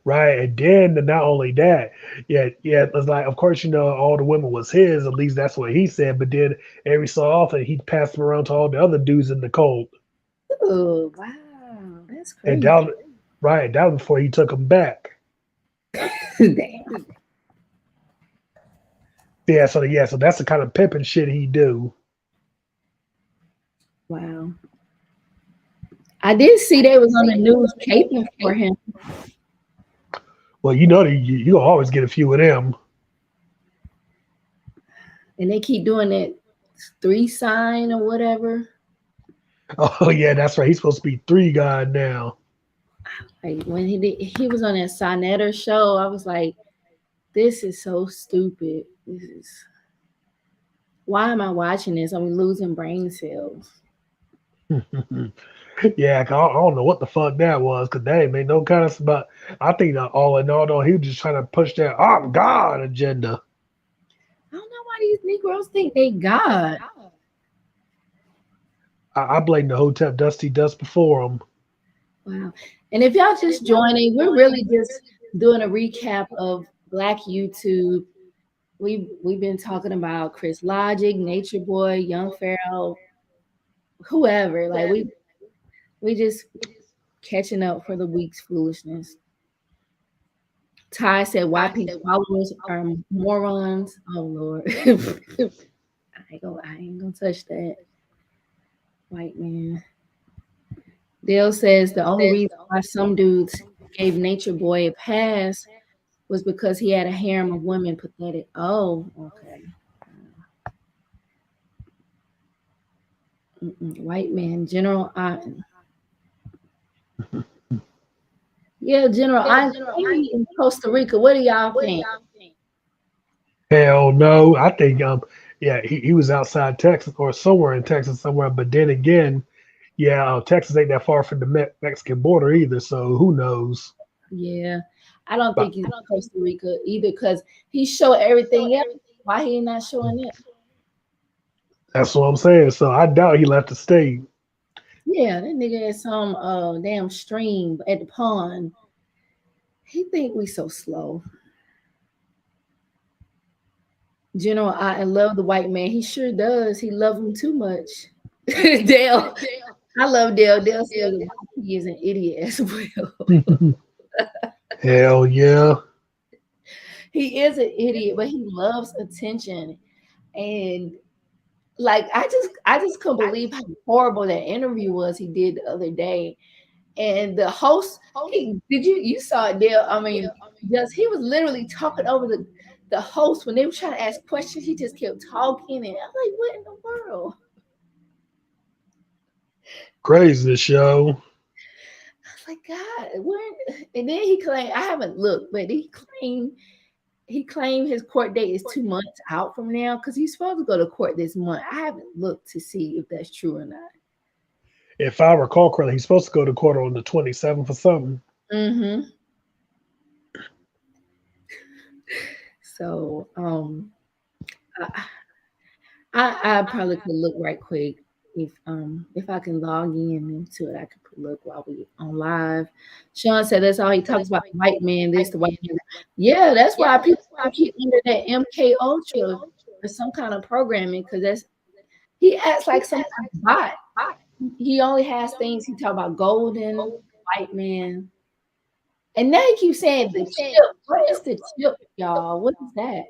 Right. And then not only that, yeah, it was like, of course, all the women was his, at least that's what he said. But then every so often he'd pass them around to all the other dudes in the cult. Oh wow, that's And crazy. that was before he took them back. Damn. So that's the kind of pimping shit he do. Wow. I did see they was on the news caping for him, Well, that you always get a few of them. and they keep doing that three sign or whatever. Oh yeah, that's right. He's supposed to be three god now. Like when he was on that Sonetta show, I was like, this is so stupid. This is why am I watching this? I'm losing brain cells. Yeah, 'cause I don't know what the fuck that was, because that ain't made no kind of sense. But I think that all in all, though, he was just trying to push that "I'm God" agenda. I don't know why these Negroes think they God. I blame the Hotep Dusty Dust before him. Wow. And if y'all just joining, we're really just doing a recap of Black YouTube. We've been talking about Chris Logic, Nature Boy, Young Pharaoh, whoever. Like we just catching up for the week's foolishness. Ty said YP followers are morons. Oh Lord. I ain't gonna touch that. White man. Dale says the only reason why some dudes gave Nature Boy a pass was because he had a harem of women. Pathetic. Oh, okay. White man, General Otten. Yeah, General Otten in Costa Rica. What do y'all think? Hell no. I think yeah, he was outside Texas or somewhere in Texas somewhere. But then again, yeah, Texas ain't that far from the Mexican border either. So who knows? Yeah, I don't But think he's in Costa Rica either because he showed everything else. Why he not showing it? that's what I'm saying. So I doubt he left the state. Yeah, that nigga at some damn stream at the pond. He think we so slow. General, I love the white man. He sure does. He love him too much. Dale, I love Dale. Dale said he is an idiot as well. Hell yeah. He is an idiot, but he loves attention. And like I just couldn't believe how horrible that interview was he did the other day. And the host, you saw it, Dale? I mean, just he was literally talking over the host when they were trying to ask questions. He just kept talking, and I'm like, what in the world? Crazy show. I was like, God, where? And then he claimed I haven't looked, but he claimed his court date is 2 months out from now because he's supposed to go to court this month. I haven't looked to see if that's true or not. If I recall correctly, he's supposed to go to court on the 27th or something. Mm-hmm. So I, I probably could look right quick if I can log in into it. I could look while we on live. Sean said that's all he talks about. White man, this the white man. Yeah, that's why people keep under that MK Ultra or some kind of programming because that's he acts like some kind of bot. He only has things he talk about golden white man, and now he keeps saying the chip. What is the chip, y'all? What is that?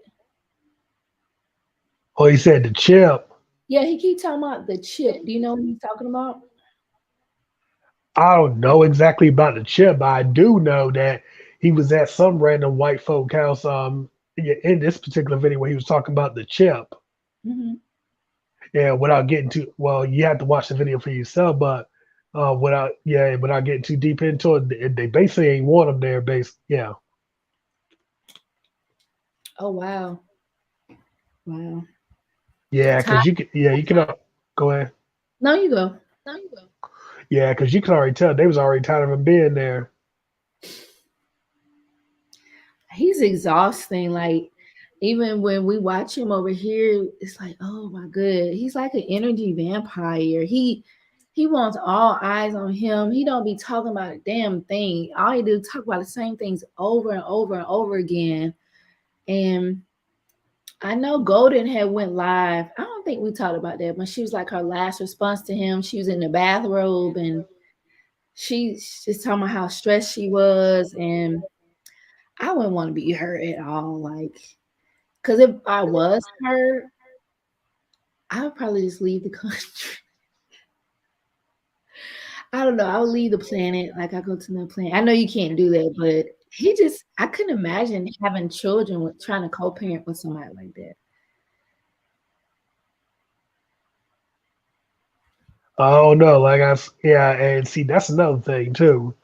Oh, he said the chip. Yeah, he keep talking about the chip. Do you know what he's talking about? I don't know exactly about the chip, but I do know that he was at some random white folk house yeah, in this particular video where he was talking about the chip. Hmm. Yeah, without getting too well, you have to watch the video for yourself, but without getting too deep into it, they basically ain't want him there. Yeah. Oh wow, wow. Yeah, Ty, because you can. Yeah, you can. Go ahead. no, you go. Yeah, because you can already tell they was already tired of him being there. He's exhausting. Like even when we watch him over here, it's like, oh my good. He's like an energy vampire. He wants all eyes on him. He don't be talking about a damn thing. All he do is talk about the same things over and over and over again. And I know Golden had went live. I don't think we talked about that, but she was like her last response to him. She was in the bathrobe and she's just talking about how stressed she was, and I wouldn't want to be her at all. Like, because if I was her, I would probably just leave the country. I don't know. I would leave the planet. Like, I go to another planet. I know you can't do that, but I couldn't imagine having children with trying to co parent with somebody like that. I don't know. Yeah, and see, that's another thing too.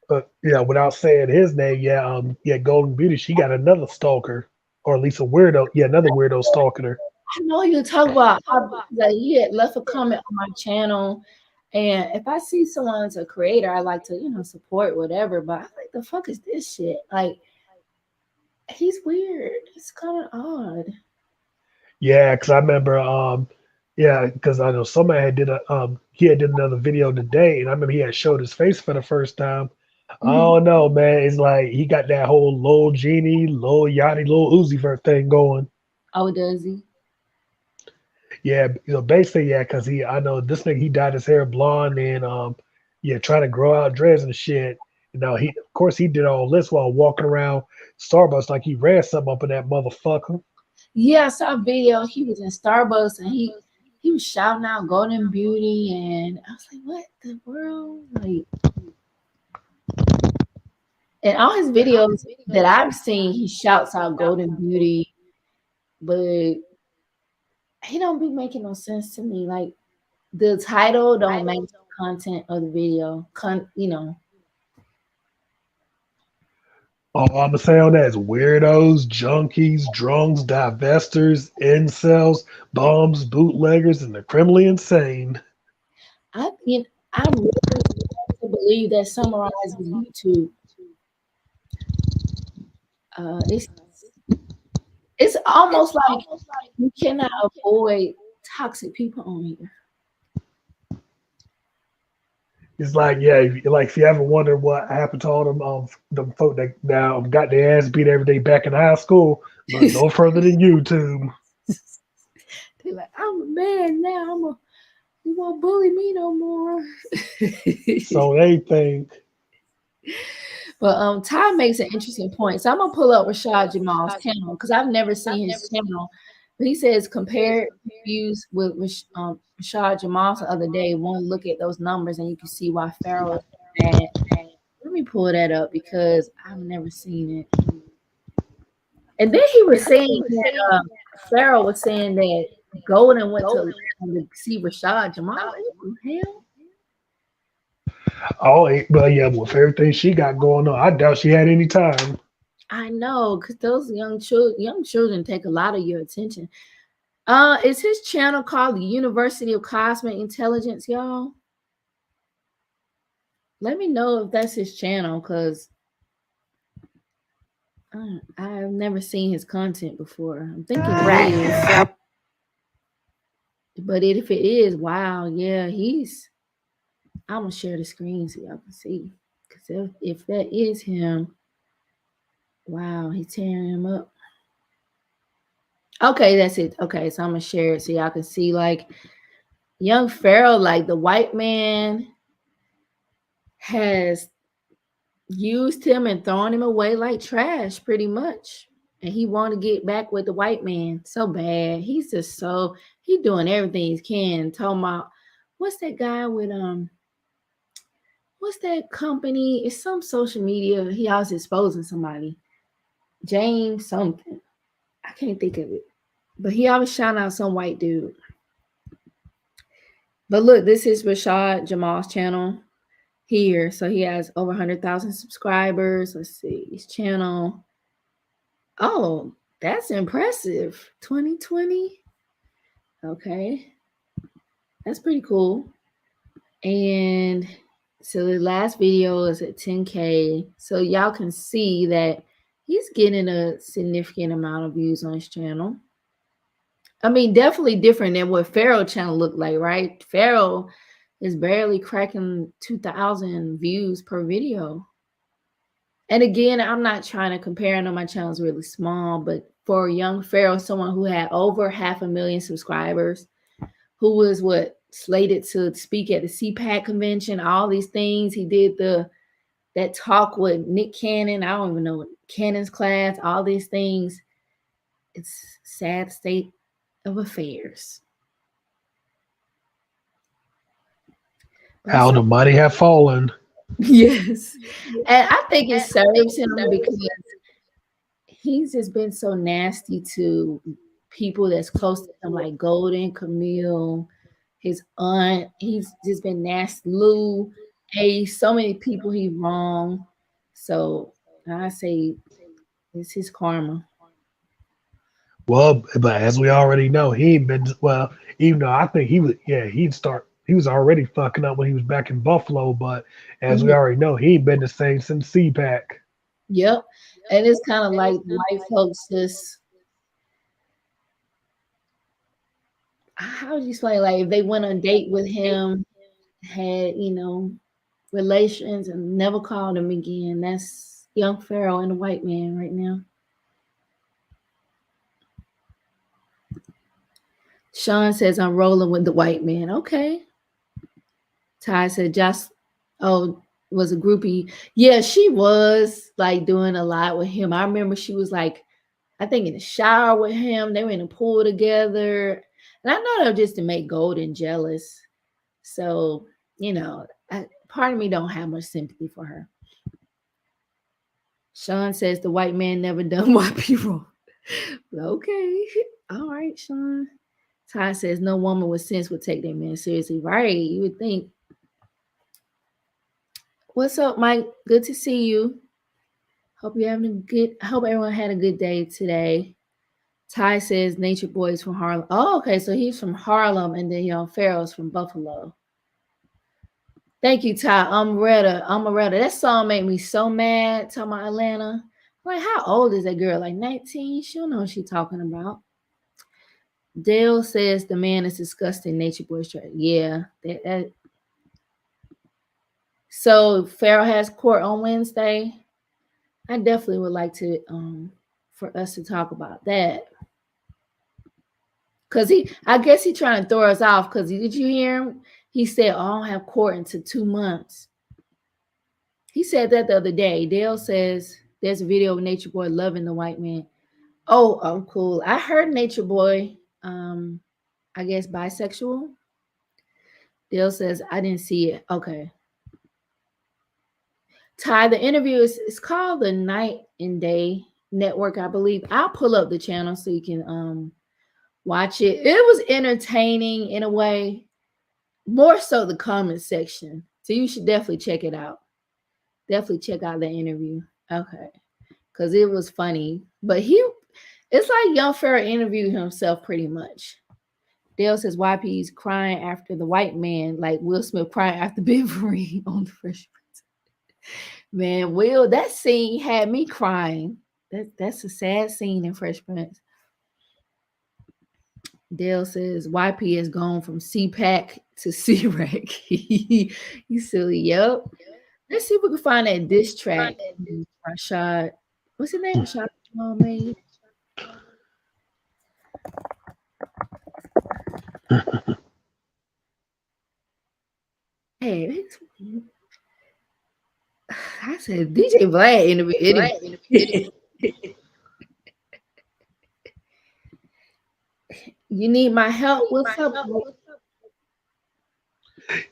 But yeah, without saying his name, yeah, yeah, Golden Beauty, she got another stalker, or at least a weirdo. Yeah, another weirdo stalking her. I know you talk about that he had left a comment on my channel. And if I see someone's a creator, I like to, support whatever. But I like, the fuck is this shit? Like, he's weird. It's kind of odd. Yeah, because I remember, yeah, because I know somebody had did he had did another video today, and I remember he had showed his face for the first time. I Mhm. don't know, man. It's like he got that whole Lil Genie, Lil Yachty, Lil Uzi Vert thing going. Oh, does he? Yeah, basically, yeah, because I know this nigga, he dyed his hair blonde and yeah, trying to grow out dreads and shit. Of course, he did all this while walking around Starbucks like he ran something up in that motherfucker. Yeah, I saw a video. He was in Starbucks and he was shouting out Golden Beauty, and I was like, what the world? Like, and all his videos that I've seen, he shouts out Golden Beauty, but he don't be making no sense to me. Like, the title don't match the content of the video. All I'm gonna say on that is weirdos, junkies, drunks, divestors, incels, bums, bootleggers, and the criminally insane. I really want to believe that summarizes YouTube. It's almost like you cannot avoid toxic people on here. It's like, yeah, like if you ever wonder what happened to all them folk that now got their ass beat every day back in high school, look no further than YouTube. They're like, I'm a man now. You won't bully me no more. So they think, But Ty makes an interesting point. So I'm gonna pull up Rashad Jamal's channel because I've never seen his channel. But he says compare views with Rashad Jamal the other day. One look at those numbers and you can see why Pharaoh is bad. Let me pull that up because I've never seen it. And then he was saying that Pharaoh was saying that Golden went to Atlanta to see Rashad Jamal. What the hell? oh, but yeah, with everything she got going on, I doubt she had any time. I know, because those young children take a lot of your attention. Is his channel called the University of Cosmic Intelligence, y'all? Let me know if that's his channel, because I've never seen his content before. I'm thinking it is. But if it is, wow, yeah, I'm gonna share the screen so y'all can see. Because if that is him, wow, he's tearing him up. Okay, that's it. Okay, so I'm gonna share it so y'all can see, like, young Pharaoh, like the white man has used him and thrown him away like trash, pretty much. And he want to get back with the white man so bad. He's just he doing everything he can. Talking about, what's that guy with what's that company? It's some social media. He always exposing somebody. James something. I can't think of it. But he always shout out some white dude. But look, this is Rashad Jamal's channel here. So he has over 100,000 subscribers. Let's see his channel. Oh, that's impressive. 2020. Okay, that's pretty cool. And so the last video is at 10K. So y'all can see that he's getting a significant amount of views on his channel. I mean, definitely different than what Pharaoh channel looked like, right? Pharaoh is barely cracking 2,000 views per video. And again, I'm not trying to compare. I know my channel is really small, but for young Pharaoh, someone who had over 500,000 subscribers, who was what slated to speak at the CPAC convention, all these things. He did that talk with Nick Cannon. I don't even know Cannon's class, all these things. It's sad state of affairs. But How the mighty have fallen. yes. And I think it serves him because he's just been so nasty to people that's close to him, like Golden, Camille, his aunt. He's just been nasty. Lou, Ace, so many people he wronged. So I say it's his karma. Well, but as we already know, he ain't been well. Even though I think he was, yeah, He was already fucking up when he was back in Buffalo. But as we Mhm. already know, he ain't been the same since CPAC. Yep. And it's kind of like white folks just, how would you explain, like if they went on a date with him, had, relations and never called him again. That's young Pharaoh and the white man right now. Sean says I'm rolling with the white man. Okay. Ty said just oh was a groupie. Yeah, she was like doing a lot with him. I remember she was like, I think in the shower with him. They were in the pool together. And I know that was just to make Golden jealous. So, part of me don't have much sympathy for her. Sean says the white man never done white people. Okay. All right, Sean. Ty says no woman with sense would take that man seriously. Right. You would think. What's up, Mike? Good to see you. Hope everyone had a good day today. Ty says Nature Boy's from Harlem. Oh, okay. So he's from Harlem and then Pharaoh's from Buffalo. Thank you, Ty. Amaretta. That song made me so mad. Talking about Atlanta. Like, how old is that girl? Like 19? She don't know what she's talking about. Dale says the man is disgusting. Nature Boy straight. Yeah. So Pharaoh has court on Wednesday. I definitely would like to for us to talk about that. Cause I guess he trying to throw us off. Cause did you hear him? He said, "Oh, I don't have court until 2 months." He said that the other day. Dale says there's a video of Nature Boy loving the white man. Oh, cool. I heard Nature Boy. I guess bisexual. Dale says I didn't see it. Okay. Ty, the interview is it's called the Night and Day Network, I believe. I'll pull up the channel so you can watch it. It was entertaining in a way, more so the comment section. So you should definitely check it out. Definitely check out the interview. Okay. Because it was funny. But it's like Young Pharaoh interviewed himself pretty much. Dale says YP's crying after the white man, like Will Smith crying after Ben Vereen on the Fresh Prince. Man, Will, that scene had me crying. That's a sad scene in Fresh Prince. Dale says YP has gone from CPAC to C-Rack. You silly. Yep. Let's see if we can find that diss track. Rashad. What's his name? Rashad made. Hey, I said DJ Vlad interview. You need my help? What's up?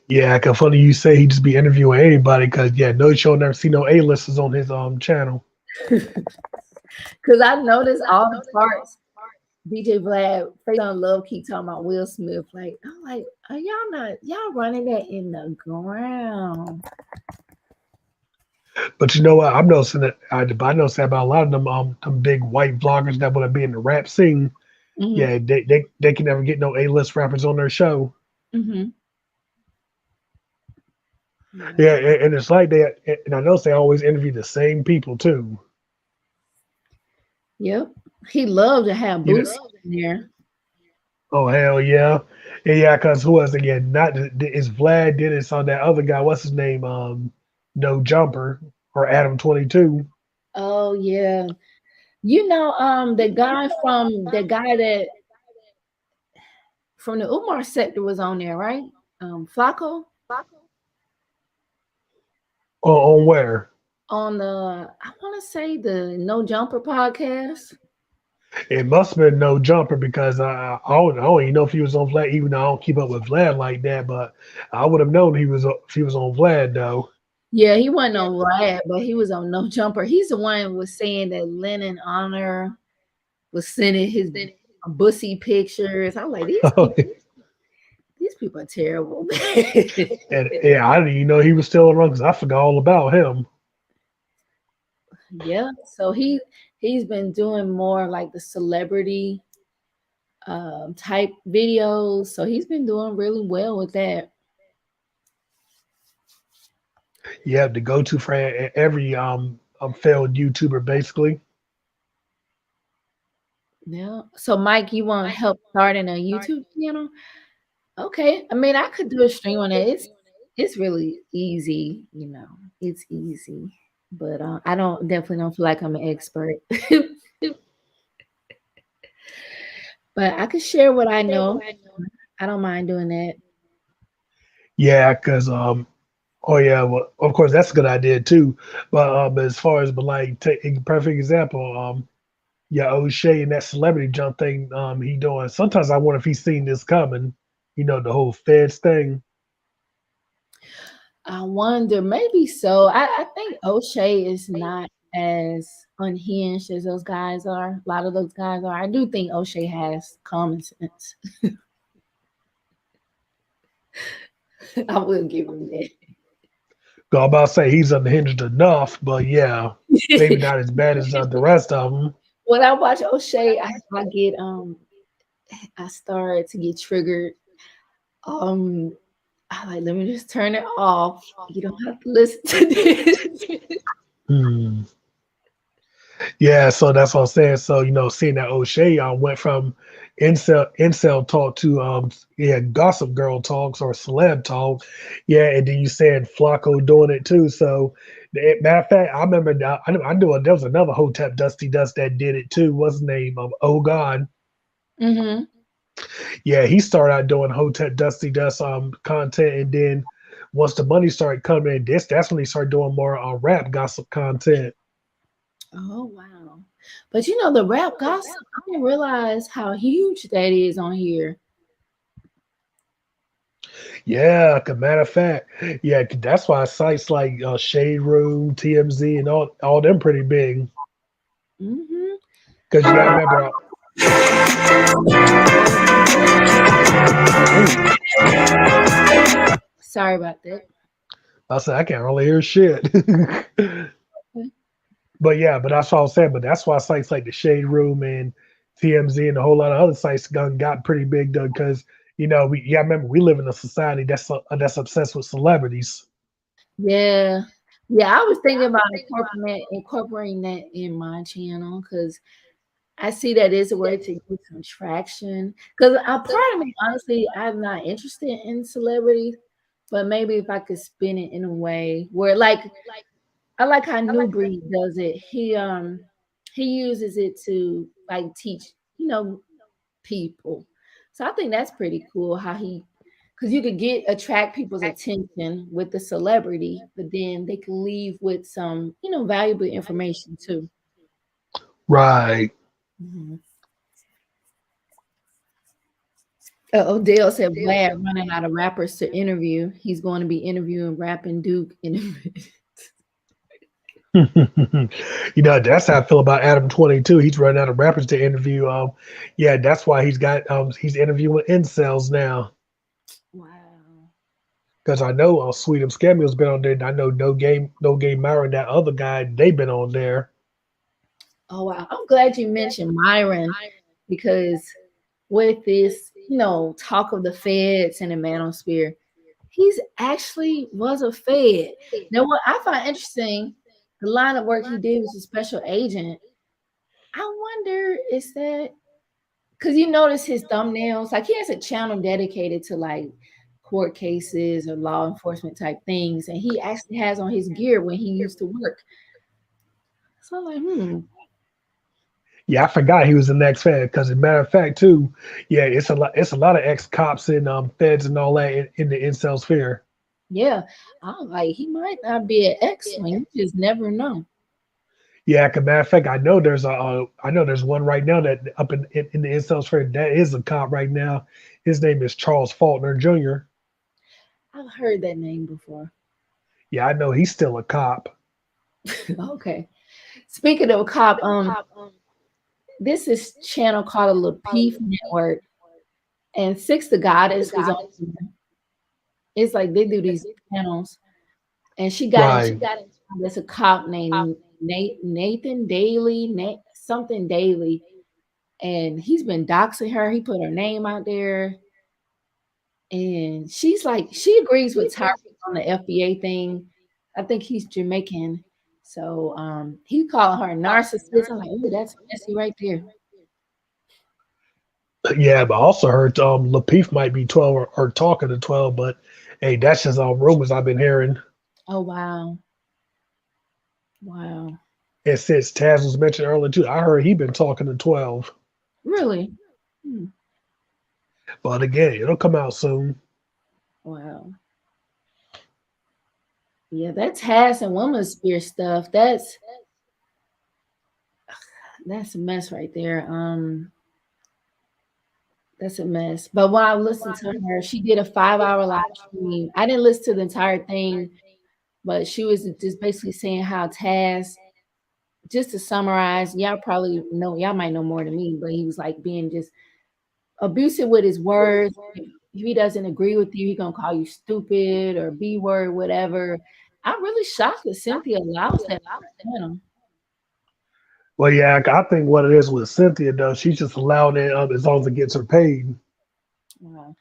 Yeah, cause funny you say he just be interviewing anybody. Cause yeah, no show never see no A-listers on his channel. Because I noticed all the parts. DJ Vlad, Face on Love, keep talking about Will Smith. Like, I'm like, are y'all running that in the ground? But you know what? I'm noticing that I noticed that about a lot of them big white vloggers that want to be in the rap scene. Mm-hmm. Yeah, they can never get no A-list rappers on their show. Mm-hmm. Yeah. Yeah, and it's like they, and I notice they always interview the same people too. Yep. He loved to have You know, Boosie in there. oh hell yeah, yeah. Cause who else again? Not it's Vlad did it on that other guy. What's his name? No Jumper or Adam 22. Oh yeah. The guy from the Umar sector was on there, right? Flacco On where? on I want to say the No Jumper podcast. It must have been No Jumper because I don't even know if he was on Vlad. Even though I don't keep up with Vlad like that, but I would have known if he was on Vlad though. Yeah, he wasn't on Vlad, but he was on No Jumper. He's the one who was saying that Lennon Honor was sending his bussy pictures. I'm like, these people are terrible. And yeah, I didn't even know he was still around because I forgot all about him. Yeah, so he's been doing more like the celebrity type videos. So he's been doing really well with that. Yeah, the go-to for every failed YouTuber basically. Yeah. So Mike, you want help starting a YouTube channel? Okay. I mean, I could do a stream on it. It's really easy, It's easy. But I don't definitely don't feel like I'm an expert. But I could share what I know. I don't mind doing that. Yeah, because oh yeah, well of course that's a good idea too. But as far as but like take a perfect example, yeah, O'Shea and that celebrity jump thing he doing. Sometimes I wonder if he's seen this coming. You know, the whole feds thing. I wonder, maybe so. I think O'Shea is not as unhinged as those guys are. A lot of those guys are. I do think O'Shea has common sense. I will give him I'm about to say he's unhinged enough, but yeah, maybe that. not as bad as the rest of them. When I watch O'Shea, I get I start to get triggered. Um I like, let me just turn it off. You don't have to listen to this. Hmm. Yeah, so that's what I'm saying. So seeing that O'Shea went from incel talk to yeah gossip girl talks or celeb talk, yeah, and then you saying Flacco doing it too. So matter of fact, I remember I knew there was another Hotep Dusty Dust that did it too. What's his name? Oh God, Hmm. yeah, he started out doing Hotep Dusty Dust content, and then once the money started coming in, that's when he started doing more rap gossip content. Oh wow. But the rap gossip, I didn't realize how huge that is on here. Yeah, matter of fact, yeah, that's why sites like Shade Room, TMZ, and all them pretty big. Hmm. Because you gotta remember, oh, Sorry about that. I said I can't really hear shit. But yeah, but that's what I was saying. But that's why sites like the Shade Room and TMZ and a whole lot of other sites got pretty big though. Because remember we live in a society that's obsessed with celebrities. Yeah. Yeah, I was thinking about incorporating that in my channel because I see that as a way to get some traction. Because part of me, honestly, I'm not interested in celebrities, but maybe if I could spin it in a way where, like, I like how New Breed does it. He uses it to like teach, people. So I think that's pretty cool how because you could attract people's attention with the celebrity, but then they can leave with some, valuable information too. Right. Mhm. Odell said Vlad running out of rappers to interview. He's going to be interviewing Rapping Duke. That's how I feel about Adam 22. He's running out of rappers to interview. Yeah, that's why he's interviewing incels now. Wow. Because I know Sweet and Scammy's been on there. And I know No Game Myron, that other guy, they've been on there. Oh wow. I'm glad you mentioned Myron because with this, talk of the feds and the manosphere. He's actually was a fed. Now, what I find interesting, the line of work he did was a special agent. I wonder, is that because you notice his thumbnails, like he has a channel dedicated to like court cases or law enforcement type things, and he actually has on his gear when he used to work. So I'm like, Yeah, I forgot he was an ex Fed because, as a matter of fact, too, yeah, it's a lot of ex cops and feds and all that in the incel sphere. yeah. I'm like, he might not be an X-wing. You just never know. Yeah, as a matter of fact, I know there's one right now that up in the incel sphere that is a cop right now. His name is Charles Faulkner Jr. I've heard that name before. Yeah, I know he's still a cop. Okay. Speaking of cop, this is channel called the Lapeef Network, and Six the Goddess was on there. It's like they do these channels, and she got into Right. there's a cop named Nathan Daly, something Daly, and he's been doxing her. He put her name out there, and she's like, she agrees with Tyree on the FBA thing. I think he's Jamaican, so he calling her a narcissist. I'm like, ooh, that's messy right there. Yeah, but I also heard Lapeef might be 12 or talking to 12, but hey, that's just all rumors I've been hearing. Oh wow, wow, And since Taz was mentioned earlier too, I heard he been talking to 12. really? Hmm. But again, it'll come out soon. Wow, yeah, that's Has and Woman's Spear stuff. That's a mess right there. That's a mess. But when I listened to her, she did a 5 hour live stream. I didn't listen to the entire thing, but she was just basically saying how Taz, just to summarize, y'all might know more than me, but he was like being just abusive with his words. If he doesn't agree with you, he gonna call you stupid or B word, whatever. I'm really shocked that Cynthia allows that on her channel. Well, yeah, I think what it is with Cynthia though, she's just allowing it as long as it gets her paid. Wow.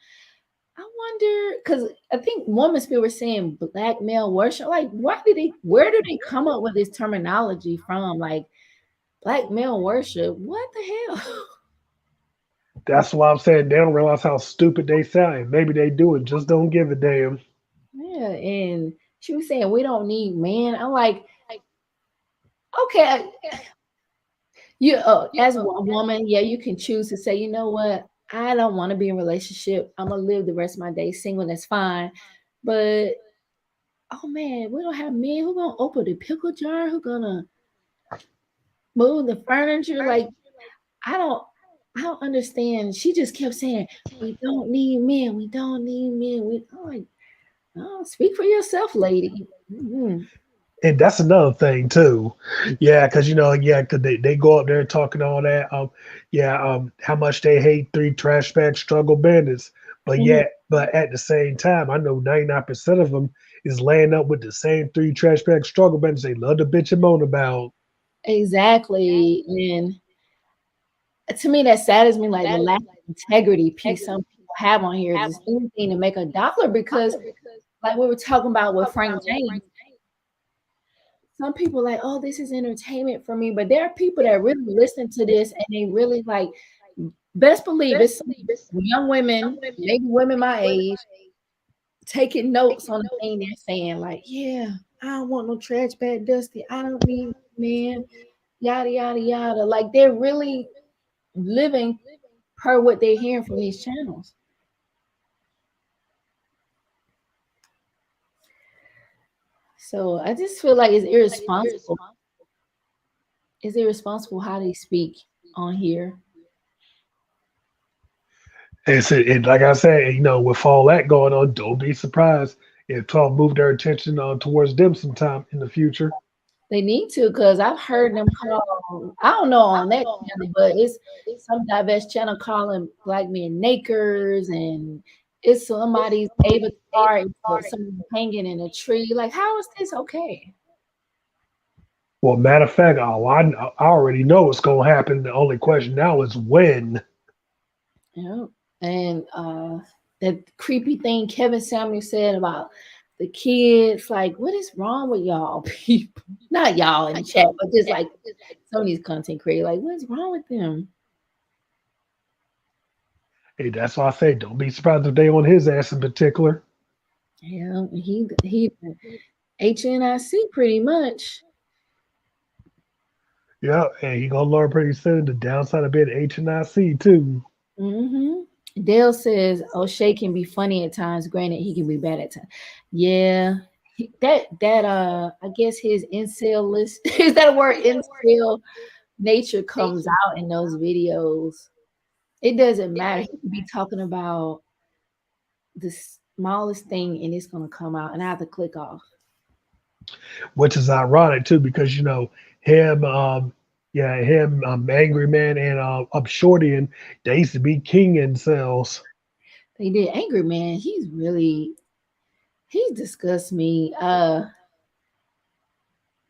I wonder because I think women's people were saying black male worship. Like, where do they come up with this terminology from? Like, black male worship. What the hell? That's why I'm saying they don't realize how stupid they sound. And maybe they do and just don't give a damn. Yeah, and she was saying we don't need men. I'm like, okay, you as a woman, yeah, you can choose to say, you know what, I don't want to be in a relationship. I'm gonna live the rest of my days single. That's fine. But oh man, we don't have men who gonna open the pickle jar, who gonna move the furniture. Like I don't, I don't understand. She just kept saying, "We don't need men. We don't need men." I'm like, oh, speak for yourself, lady. Mhm. And that's another thing too. Yeah, because yeah, because they go up there talking all that. Yeah, how much they hate three trash bag struggle bandits. Mhm. But at the same time, I know 99% of them is laying up with the same three trash bag struggle bandits they love to bitch and moan about. Exactly. And to me, that saddens me, like the lack of integrity piece some people have on here, just anything to make a dollar. Because, like we were talking about with Frank James, some people like, oh, this is entertainment for me, but there are people that really listen to this and they really like. Best believe it's some young women, maybe women my age, taking notes on the thing they're saying, like, yeah, I don't want no trash bag dusty. I don't need man, yada yada yada. Like they're really living per what they're hearing from these channels. So I just feel like it's irresponsible. It's irresponsible how they speak on here. And like I said, with all that going on, don't be surprised if 12 move their attention towards them sometime in the future. They need to, because I've heard them call, I don't know on that channel, but it's some diverse channel calling black men nakers, and it's somebody's avatar, someone hanging in a tree. Like, how is this okay? Well, matter of fact, I already know what's going to happen. The only question now is when. Yeah. And that creepy thing Kevin Samuel said about the kids, like, what is wrong with y'all people? Not y'all in the chat, but just like some of these content creators, like, what's wrong with them? Hey, that's why I say don't be surprised if they on his ass in particular. Yeah, he HNIC pretty much. Yeah, and he gonna learn pretty soon the downside of being HNIC too. Hmm. Dale says O'Shea can be funny at times. Granted, he can be bad at times. Yeah, that I guess his incel list is that a word? Incel nature comes out in those videos. It doesn't matter. He could be talking about the smallest thing, and it's gonna come out, and I have to click off. Which is ironic too, because him, yeah, him, Angry Man, and Shorty, and they used to be king incels. They did Angry Man. He disgusts me. I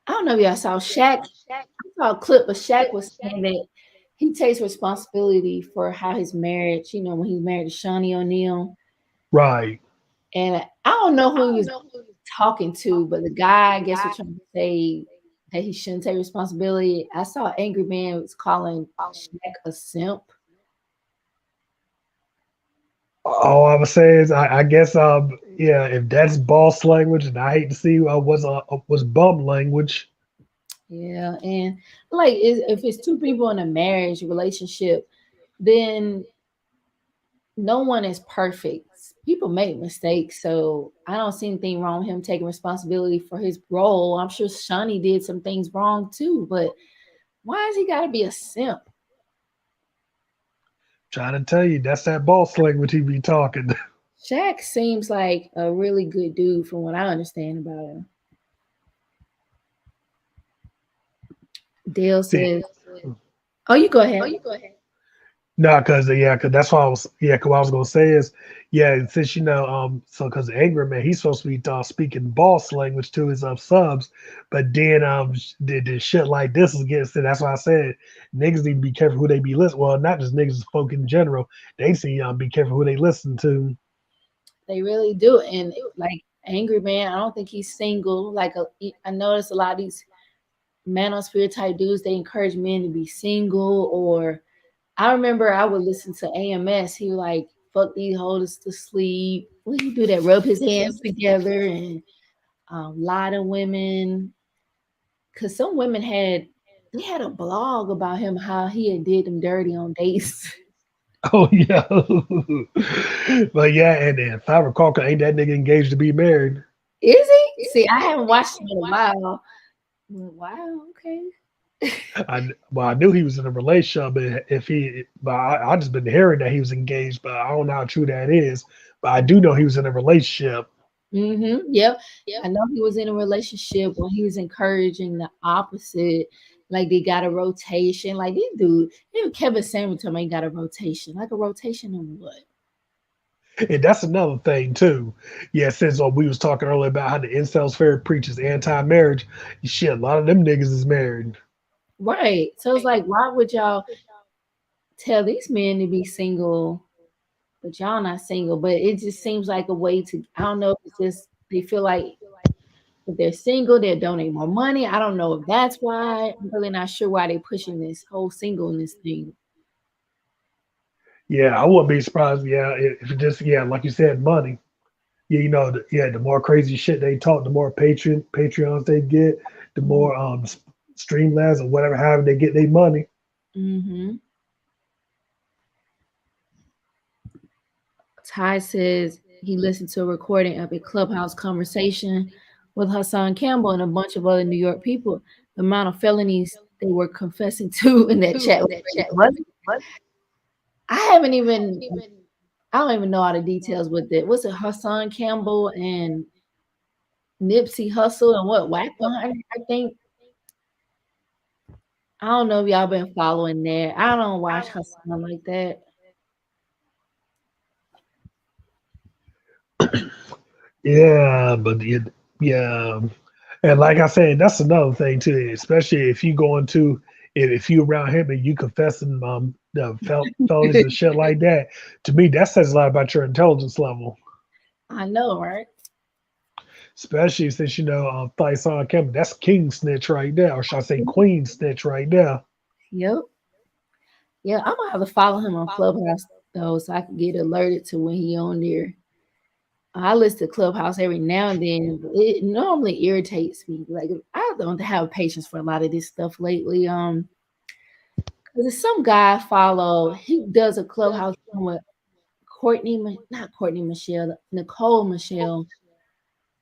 don't know if y'all saw Shaq. I saw a clip of Shaq was saying that he takes responsibility for how his marriage, when he was married to Shawnee O'Neal. Right. And I don't know who he was talking to, but the guy, I guess, was trying to say that he shouldn't take responsibility. I saw Angry Man was calling Shaq a simp. All I would say is, I guess, yeah, if that's boss language, and I hate to see was bum language. Yeah, and like if it's two people in a marriage relationship, then no one is perfect. People make mistakes, so I don't see anything wrong with him taking responsibility for his role. I'm sure Shawnee did some things wrong too, but why has he got to be a simp? Trying to tell you, that's that boss language he be talking. Shaq seems like a really good dude from what I understand about him. Dale See, says, "Oh, you go ahead." no, cause that's what I was, yeah, cause what I was gonna say is, yeah, since so cause Angry Man, he's supposed to be speaking boss language to his subs, but then did shit like this is getting said. That's why I said niggas need to be careful who they be listening. Well, not just niggas, folk in general. They see be careful who they listen to. They really do, and like Angry Man, I don't think he's single. I noticed a lot of these manosphere type dudes, they encourage men to be single. Or I remember I would listen to AMS. He would like fuck these hoes to sleep. What he do that? Rub his hands together and lie to women. Cause some women they had a blog about him how he had did them dirty on dates. Oh yeah, but yeah, and if I recall, ain't that nigga engaged to be married? Is he? See, I haven't watched him in a while. Wow, okay. Well, I knew he was in a relationship, but I just been hearing that he was engaged, but I don't know how true that is. But I do know he was in a relationship. Yep. I know he was in a relationship when he was encouraging the opposite. Like they got a rotation. Like this dude, even Kevin Samuel told me he got a rotation. Like a rotation of what? And that's another thing too. Yeah, since we was talking earlier about how the incels fair preaches anti-marriage, shit, a lot of them niggas is married. Right. So it's like, why would y'all tell these men to be single, but y'all not single? But it just seems like a way to, I don't know if it's just they feel like if they're single, they'll donate more money. I don't know if that's why. I'm really not sure why they're pushing this whole singleness thing. Yeah, I wouldn't be surprised. Yeah, if it just like you said, money. Yeah, the more crazy shit they talk, the more Patreons they get, the more Streamlabs or whatever, however they get their money. Mm-hmm. Ty says he listened to a recording of a clubhouse conversation with Hassan Campbell and a bunch of other New York people. The amount of felonies they were confessing to in that chat was crazy. I haven't even, I don't even know all the details with it. Was it Hassan Campbell and Nipsey Hussle and what Whack 100? I think I don't know if y'all been following that. I don't watch Hassan like that. Yeah, but yeah, and like I said, that's another thing too. Especially if you go into if you around him and you confessing the felonies and shit like that, to me that says a lot about your intelligence level. I know, right? Especially since Thyson Campbell, that's king snitch right there, or should I say queen snitch right there. Yep. Yeah, I'm gonna have to follow him on Clubhouse though, so I can get alerted to when he on there. I listen to Clubhouse every now and then. But it normally irritates me. Like I don't have patience for a lot of this stuff lately. Cause there's some guy I follow. He does a Clubhouse thing with not Courtney Michelle, Nicole Michelle.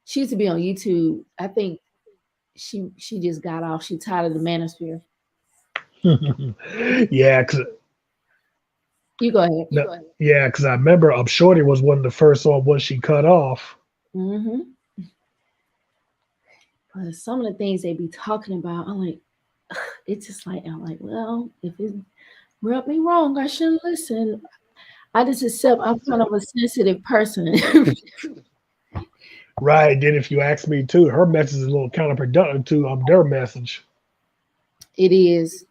She used to be on YouTube. I think she just got off. She tired of the manosphere. yeah, cause You go ahead. no, yeah, cause I remember Shorty was one of the first ones she cut off. Hmm. But some of the things they be talking about, I'm like, it's just like I'm like, well, if it rubbed me wrong, I shouldn't listen. I just accept I'm kind of a sensitive person. Right. Then if you ask me too, her message is a little counterproductive to their message. It is.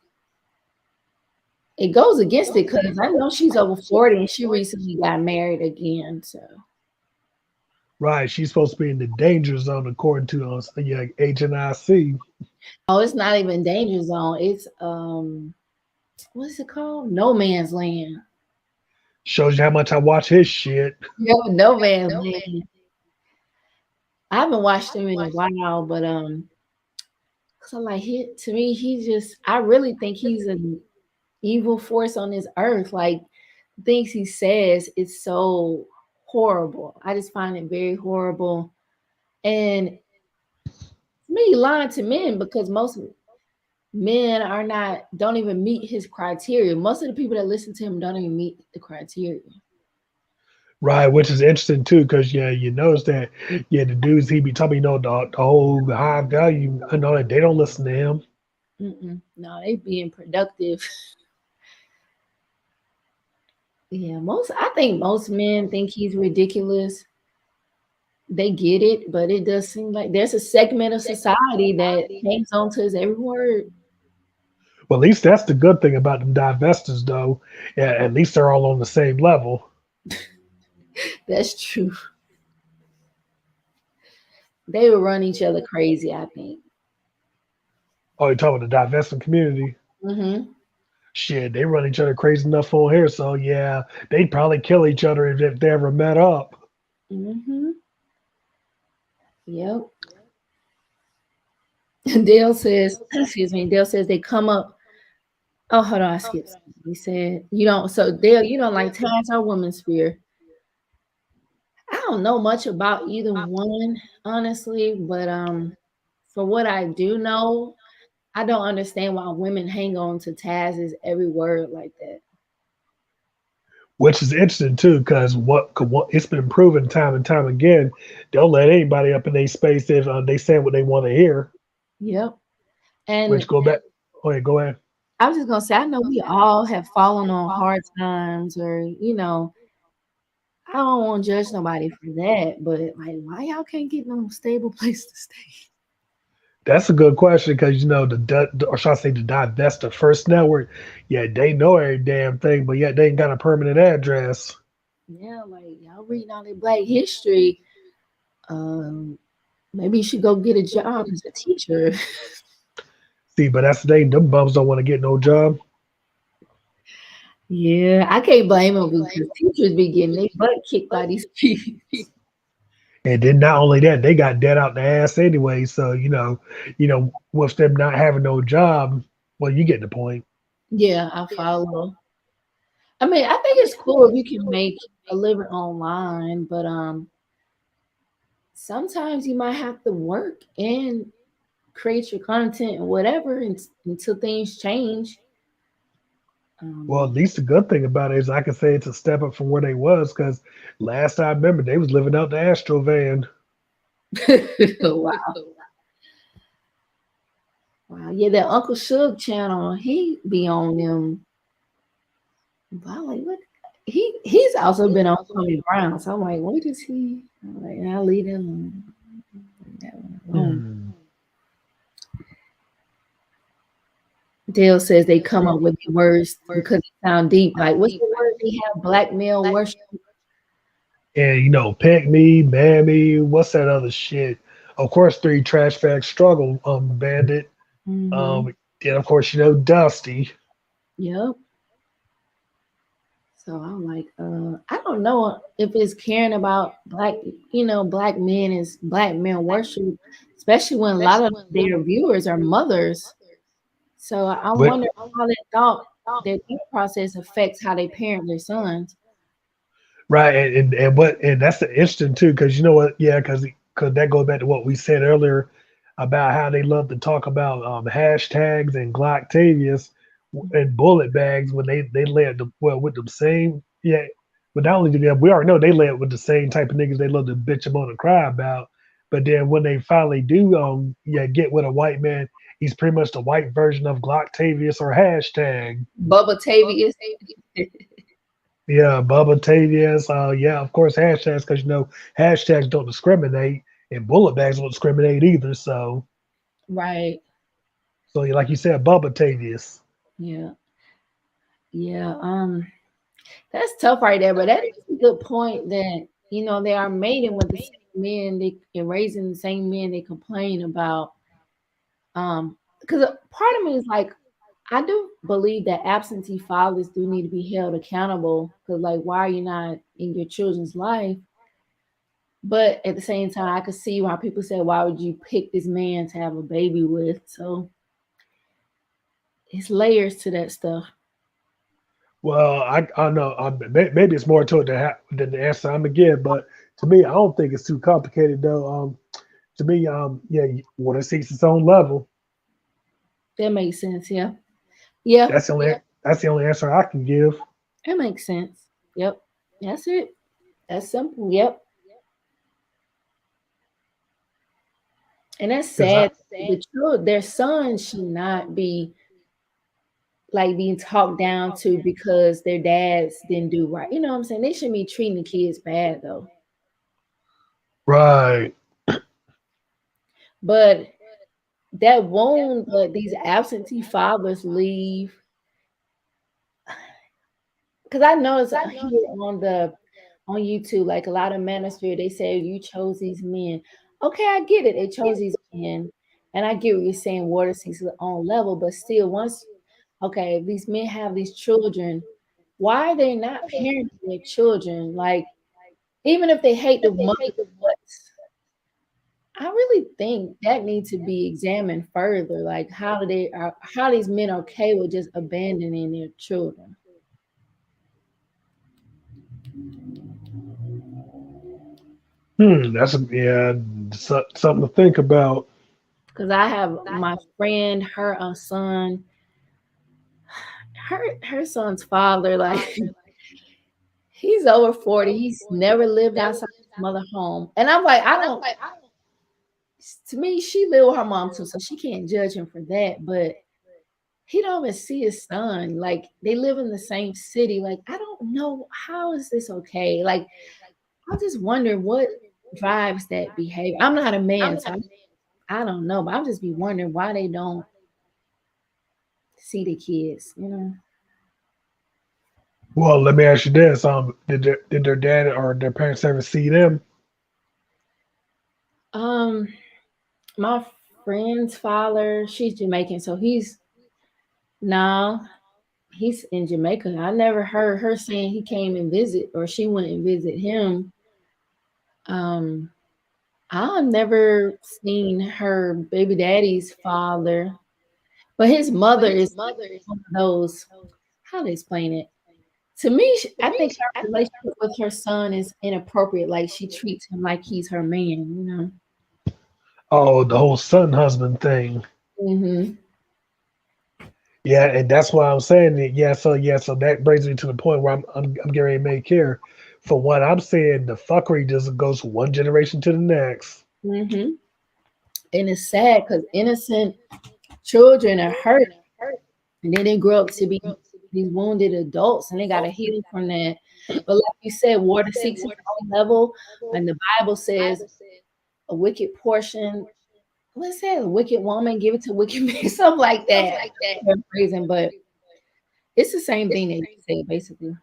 It goes against it because I know she's over 40 and she recently got married again. So, Right. She's supposed to be in the danger zone according to yeah, HNIC. oh, it's not even danger zone. It's what's it called? No man's land. Shows you how much I watch his shit. Yo, no man's land. I haven't watched him in a while, but cause I like he to me, he just I really think he's an evil force on this earth. Like things he says is so horrible. I just find it very horrible. And to me, lying to men because most men are not don't even meet his criteria. Most of the people that listen to him don't even meet the criteria. Right, which is interesting too, because yeah, you notice that yeah, the dudes he be talking, the whole high value and all that, they don't listen to him. Mm-mm. No, they being productive. Yeah, most I think most men think he's ridiculous. They get it, but it does seem like there's a segment of society that hangs on to his every word. Well, at least that's the good thing about them divestors, though. Yeah, at least they're all on the same level. That's true. They would run each other crazy, I think. Oh, you're talking about the divesting community? Hmm. Shit, they run each other crazy enough on here, so yeah, they'd probably kill each other if they ever met up. Hmm. Yep. Dale says, excuse me, Dale says they come up. Oh, hold on, I skipped something. He said, you don't, so Dale, you don't like Terrence or Woman's Sphere. I don't know much about either one, honestly, but for what I do know, I don't understand why women hang on to Taz's every word like that. Which is interesting too, because it's been proven time and time again, they'll let anybody up in their space if they say what they want to hear. Yep. And Which go back. Oh yeah, go ahead. I was just gonna say, I know we all have fallen on hard times, or I don't want to judge nobody for that, but like, why y'all can't get no stable place to stay? That's a good question because or should I say the divest first network? Yeah, they know every damn thing, but yet they ain't got a permanent address. Yeah, like y'all reading all that Black history. Um, maybe you should go get a job as a teacher. See, but that's the thing. Them bums don't want to get no job. Yeah, I can't blame them because teachers be getting their butt kicked by these people. And then not only that, they got dead out the ass anyway. So with them not having no job, well, you get the point. Yeah, I follow. I mean, I think it's cool if you can make a living online, but sometimes you might have to work and create your content or whatever until things change. Well, Um, at least the good thing about it is I can say it's a step up from where they was because last I remember they was living out the Astro van. wow, wow, yeah, that Uncle Suge channel, he be on them. But I'm like, what? He's also been on Tommy Brown, so I'm like, what is he? I'm like, I'll leave him that one alone. Hmm. Dale says they come up with the words because they sound deep. Like, what's the word they have? Black male worship. And pick me, mammy, what's that other shit? Of course, three trash bags struggle, bandit. Mm-hmm. Um, and of course, Dusty. Yep. So I'm like, I don't know if it's caring about black men is black men worship, especially when a lot of their viewers are mothers. So I But wonder how that thought their thought process affects how they parent their sons. right, and that's the interesting too, because you know what? Yeah, because that goes back to what we said earlier about how they love to talk about hashtags and Glocktavius and bullet bags when they led the well with them same yeah. But not only do they, we already know they led with the same type of niggas they love to bitch them on and cry about. But then when they finally do get with a white man, he's pretty much the white version of Glocktavius or hashtag. Bubba Tavius. Yeah, Bubba Tavius. Yeah, of course, hashtags because hashtags don't discriminate, and bullet bags don't discriminate either. Right. So like you said, Bubba Tavius. Yeah. Yeah. That's tough right there, but that is a good point that they are mating with the same men they and raising the same men they complain about. Because part of me is like, I do believe that absentee fathers do need to be held accountable. Because like, why are you not in your children's life? But at the same time, I could see why people say, why would you pick this man to have a baby with? So it's layers to that stuff. Well, I know maybe it's more to it than the answer I'm gonna give, but to me, I don't think it's too complicated though. To me, yeah, water seeks its own level. That makes sense. Yeah. Yeah. That's the only answer I can give. That makes sense. Yep. That's it. That's simple. Yep. And that's Because I sad. The children, their sons should not be like being talked down to because their dads didn't do right. You know what I'm saying? They shouldn't be treating the kids bad though. right. But that wound that these absentee fathers leave, because I noticed here on YouTube, like a lot of manosphere, they say you chose these men. Okay, I get it. They chose these men, and I get what you're saying. Water seeks its own level, but still, once okay, if these men have these children, why are they not parenting their children? Like, even if they hate the mother, but I really think that needs to be examined further. Like, how these men are okay with just abandoning their children? Yeah, something to think about. Because I have my friend, her son, her son's father, like he's over 40. He's never lived outside his mother home. And I'm like, I don't to me, she lived with her mom too, so she can't judge him for that. But he don't even see his son. Like they live in the same city. Like, I don't know how is this okay? Like, I just wonder what drives that behavior. I'm not a man, so I don't know, but I'll just be wondering why they don't see the kids. Well, let me ask you this: did their dad or their parents ever see them? Um, my friend's father, she's Jamaican, so no, he's in Jamaica. I never heard her saying he came and visit or she went and visit him. Um, I've never seen her baby daddy's father, but his mother is one of those. How to explain it? To me, I think her relationship with her son is inappropriate. Like she treats him like he's her man. Oh, the whole son husband thing. Hmm. Yeah, and that's why I'm saying that. So that brings me to the point where I'm getting ready to make here. For what I'm saying, the fuckery just goes from one generation to the next. Hmm. And it's sad because innocent children are hurt, and then they grow up to be these wounded adults, and they got to heal from that. But like you said, water seeks its own level, and the Bible says a wicked portion let's say a wicked woman, give it to wicked man, something like that. Paraphrasing, but it's the same thing that you said, basically.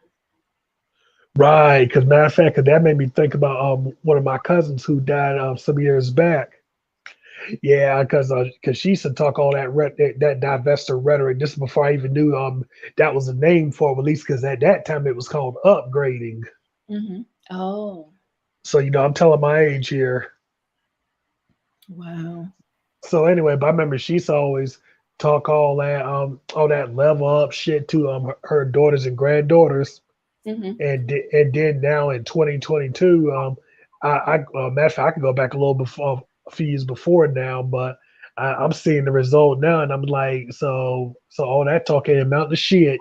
Right, because matter of fact, 'cause that made me think about one of my cousins who died some years back. Yeah, because she used to talk all that divestiture rhetoric. This is before I even knew that was a name for it, at least because at that time it was called upgrading. Oh, So I'm telling my age here. wow. So anyway, but I remember she used to always talk all that level up shit to her daughters and granddaughters. hmm And then now in 2022, matter of fact, I can go back a little before, a few years before now, but I'm seeing the result now, and I'm like, so all that talking amount to shit.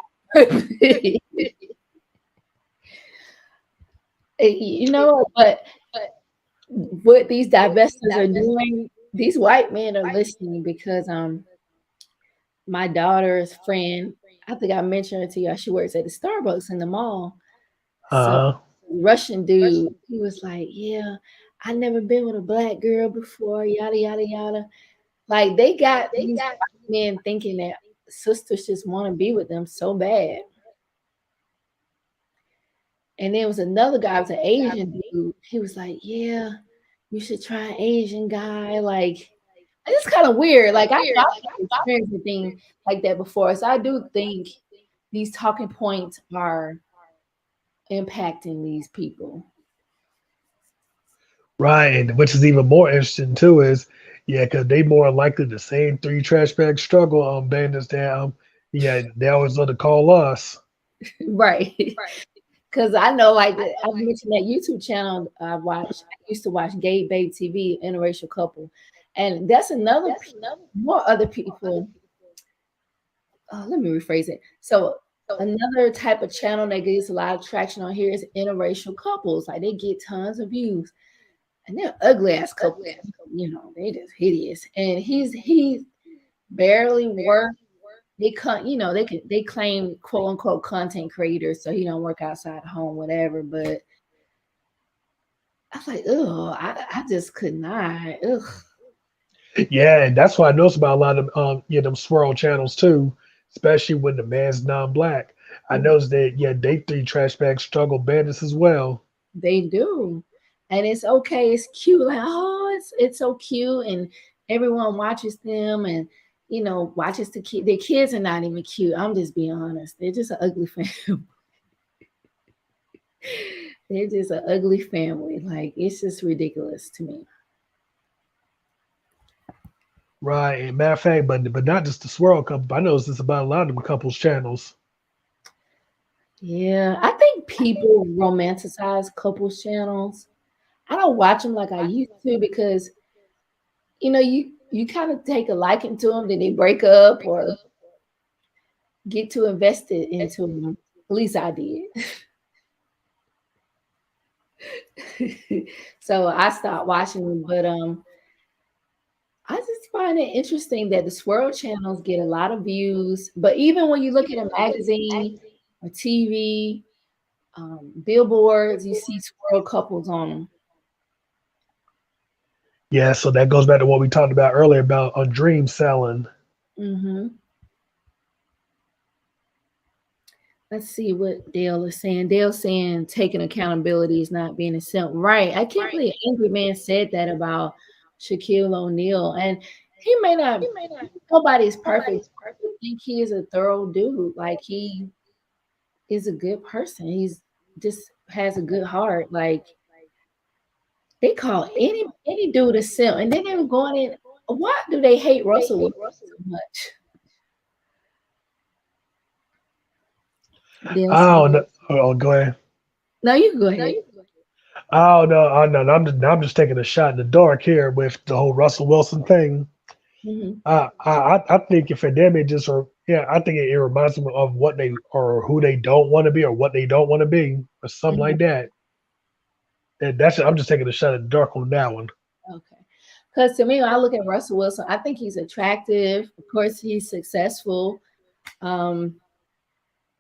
You know, but what these divestors are doing, these white men are listening because my daughter's friend, I think I mentioned it to you, she works at the Starbucks in the mall. So Uh, Russian dude, he was like, "Yeah, I never been with a black girl before, yada yada yada." Like they got these white men thinking that sisters just want to be with them so bad. And there was another guy, it was an Asian dude. He was like, "Yeah, you should try an Asian guy." Like it's kind of weird. Like I've experienced a thing like that before. So I do think these talking points are impacting these people. right, and which is even more interesting too is, yeah, because they more likely the same three trash bag struggle bandits down. Yeah, they always love to call us. Right. Because I know, like, I mentioned that YouTube channel I watch. I used to watch Gay Babe TV, interracial couple. And that's more other people. Let me rephrase it. So, another type of channel that gets a lot of traction on here is interracial couples. Like, they get tons of views. And they're ugly ass couples. They just hideous. And he's barely worth. They claim quote unquote content creators, so he don't work outside the home, whatever. But I was like, ugh, I just could not. Ugh. Yeah, and that's what I noticed about a lot of them swirl channels too, especially when the man's non-black. I noticed that they three trash bags struggle bandits as well. They do. And it's okay, it's cute. Like, oh, it's so cute. And everyone watches them and watches the kid. The kids are not even cute. I'm just being honest. They're just an ugly family. They're just an ugly family. Like it's just ridiculous to me. Right, and matter of fact, but not just the swirl couple. I noticed this about a lot of them couples channels. Yeah, I think people romanticize couples channels. I don't watch them like I used to because you kind of take a liking to them, then they break up or get too invested into them. At least I did. So I stopped watching them, but I just find it interesting that the swirl channels get a lot of views, but even when you look at a magazine or TV, billboards, you see swirl couples on them. Yeah, so that goes back to what we talked about earlier about a dream selling. hmm Let's see what Dale is saying. Dale's saying taking accountability is not being a simp. Right. I can't believe Angry Man said that about Shaquille O'Neal. And he may not, nobody's perfect. I think he is a thorough dude. Like he is a good person. He's just has a good heart. Like they call any dude a simp. And then they were going in. Why do they hate Russell Wilson so much? Dale Oh saying, no, oh go ahead. no, you can go ahead. Oh no, oh no, no, I'm just taking a shot in the dark here with the whole Russell Wilson thing. hmm I think if for them it just or yeah, I think it reminds them of what they or who they don't want to be or what they don't want to be or something hmm like that. And that's I'm just taking a shot in the dark on that one. Okay. Because to me, when I look at Russell Wilson, I think he's attractive. Of course, he's successful. Um,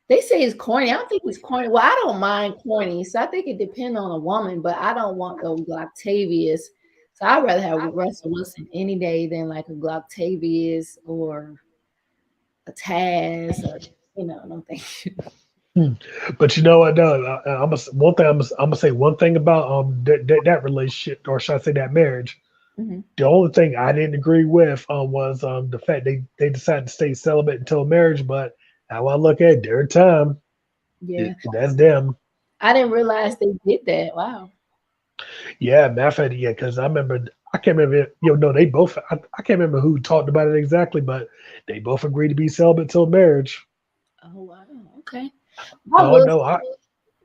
they say he's corny. I don't think he's corny. Well, I don't mind corny. So I think it depends on a woman, but I don't want the Octavius. So I'd rather have Russell Wilson any day than like a Glocktavius or a Taz or no thank you. Hmm. But you know what? No, one thing I'm gonna say one thing about that relationship, or should I say that marriage. Hmm. The only thing I didn't agree with was the fact they decided to stay celibate until marriage. But how I look at it, their time, Yeah, that's them. I didn't realize they did that. Wow. Yeah, matter of fact, yeah, because I remember I can't remember no, they both I can't remember who talked about it exactly, but they both agreed to be celibate until marriage. Oh wow. Okay. I I don't was know. I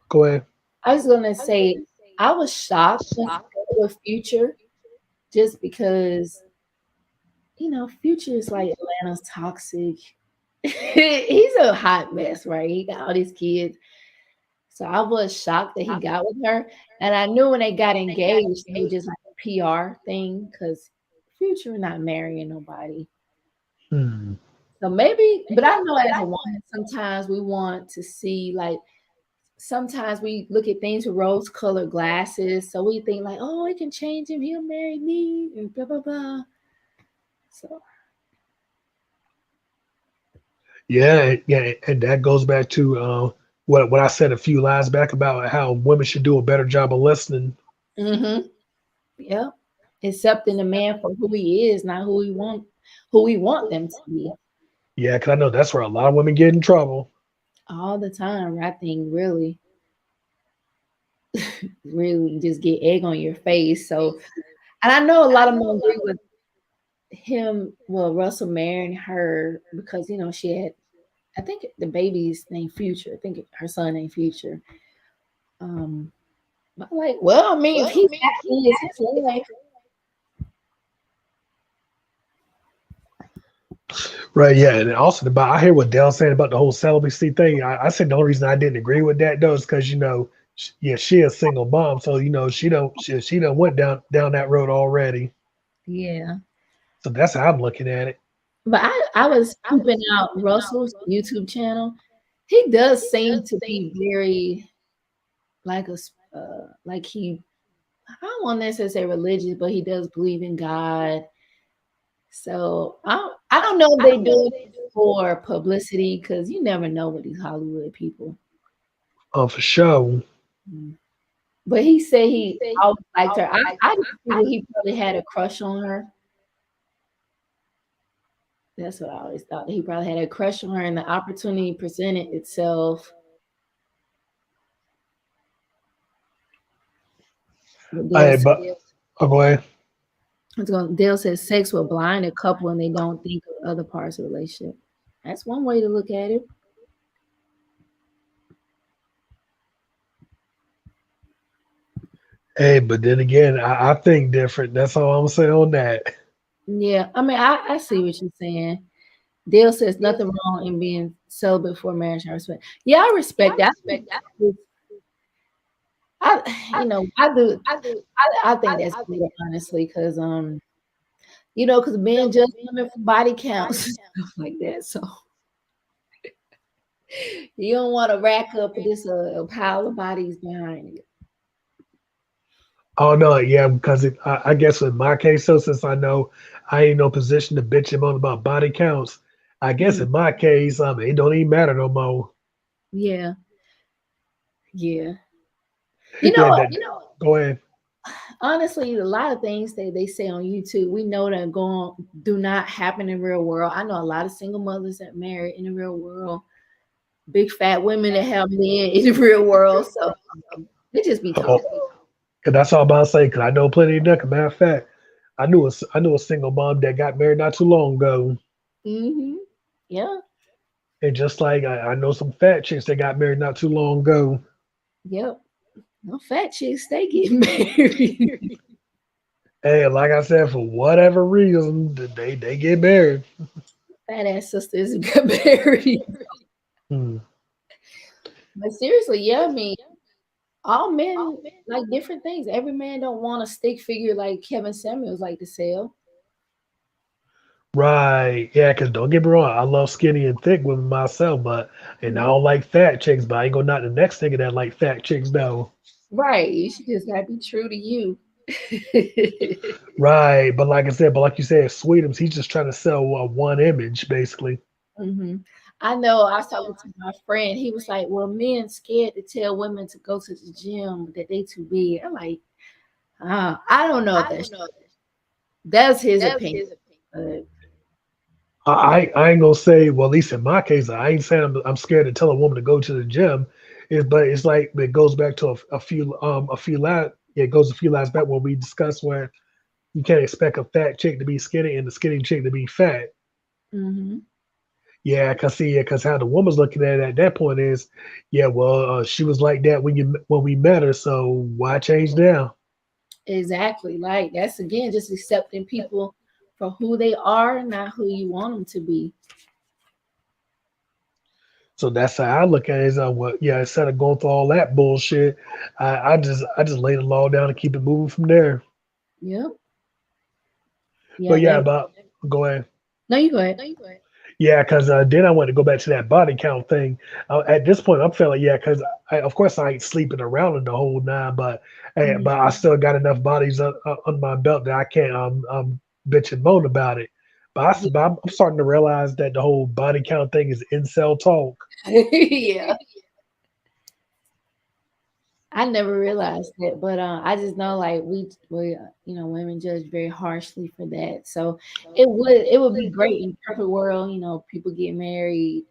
go ahead. I was gonna say I was shocked when he said with Future just because Future is like Atlanta's toxic. He's a hot mess, right? He got all these kids. So I was shocked that he got with her. And I knew when they got engaged, it was just like a PR thing because Future not marrying nobody. Hmm. So maybe, but I know as a woman, sometimes we want to see like sometimes we look at things with rose colored glasses. So we think like, oh, it can change him, he'll marry me, and blah blah blah. So Yeah, yeah, and that goes back to what I said a few lines back about how women should do a better job of listening. mm-hmm. Yep. Accepting the man for who he is, not who we want them to be. Yeah, because I know that's where a lot of women get in trouble. All the time. I think really just get egg on your face. So and I know a lot of them agree with him, well, Russell marrying her because she had I think the baby's named Future. I think her son named Future. Um but like, well, I mean, if he's happy, it's his life. Right, yeah, and also about I hear what Dell's saying about the whole celibacy thing. I said the only reason I didn't agree with that though is because yeah, she a single mom, so she done went down that road already. Yeah. So that's how I'm looking at it. But I was peeping out Russell's YouTube channel. He does seem to be very like like I don't want to necessarily say religious, but he does believe in God. So I don't know if they do it for publicity because you never know with these Hollywood people. For sure. Mm. But he said he always liked her. I just figured he probably had a crush on her. That's what I always thought. He probably had a crush on her, and the opportunity presented itself. But Dale, Hey, but go ahead. Dale says sex will blind a couple, and they don't think of other parts of the relationship. That's one way to look at it. Hey, but then again, I think different. That's all I'm saying on that. Yeah, I mean, I see what you're saying. Dale says nothing wrong in being celibate for marriage. I respect. Yeah, I respect that. I, I do. I think that's good, honestly, because because men judge women for body counts and stuff like that. So you don't want to rack up this a pile of bodies behind you. Oh no, yeah, because I guess in my case, so since I know I ain't no position to bitch him on about body counts, I guess Mhm. in my case, it don't even matter no more. Yeah, yeah. You know Yeah, what? that go ahead. Honestly, a lot of things that they say on YouTube, we know that do not happen in real world. I know a lot of single mothers that marry in the real world, big fat women that have men in the real world. So they just be Oh, talking. cause that's all I'm about to say. Cause I know plenty of that. Matter of fact, I knew a single mom that got married not too long ago, Hmm. Yeah. and just like I know some fat chicks that got married not too long ago. Yep. No fat chicks, they get married. Hey, like I said, for whatever reason, they get married. Fat ass sisters get married. Hmm. But seriously, yeah, I mean, all men like different things. Every man don't want a stick figure like Kevin Samuels like to sell. Right. Yeah, because don't get me wrong, I love skinny and thick women myself, and I Mhm. don't like fat chicks, but I ain't gonna knock the next nigga that like fat chicks though. Right. You should just gotta be true to you. Right, but like I said, but like you said, Sweetums, he's just trying to sell one image, basically. Hmm. I know. I was talking to my friend. He was like, "Well, men scared to tell women to go to the gym that they too big." I'm like, I don't know if that's his opinion. But I ain't gonna say, well, at least in my case, I ain't saying I'm scared to tell a woman to go to the gym. But it's like it goes back to a few last it goes a few last back when we discussed where you can't expect a fat chick to be skinny and the skinny chick to be fat. hmm, Yeah, cause see, yeah, cause how the woman's looking at it at that point is, yeah, well, she was like that when we met her, so why change now? exactly. Like that's again just accepting people for who they are, not who you want them to be. So that's how I look at it. Is well, yeah, instead of going through all that bullshit, I just lay the law down and keep it moving from there. Yep. Yeah. But yeah, That. about go ahead. No, you go ahead. Yeah, because then I want to go back to that body count thing. At this point, I'm feeling yeah, because of course I ain't sleeping around in the whole nine, but I Mhm. still got enough bodies on my belt that I can't bitch and moan about it. But I'm starting to realize that the whole body count thing is incel talk. Yeah. I never realized that, but I just know like we women judge very harshly for that. So it would be great in a perfect world. People get married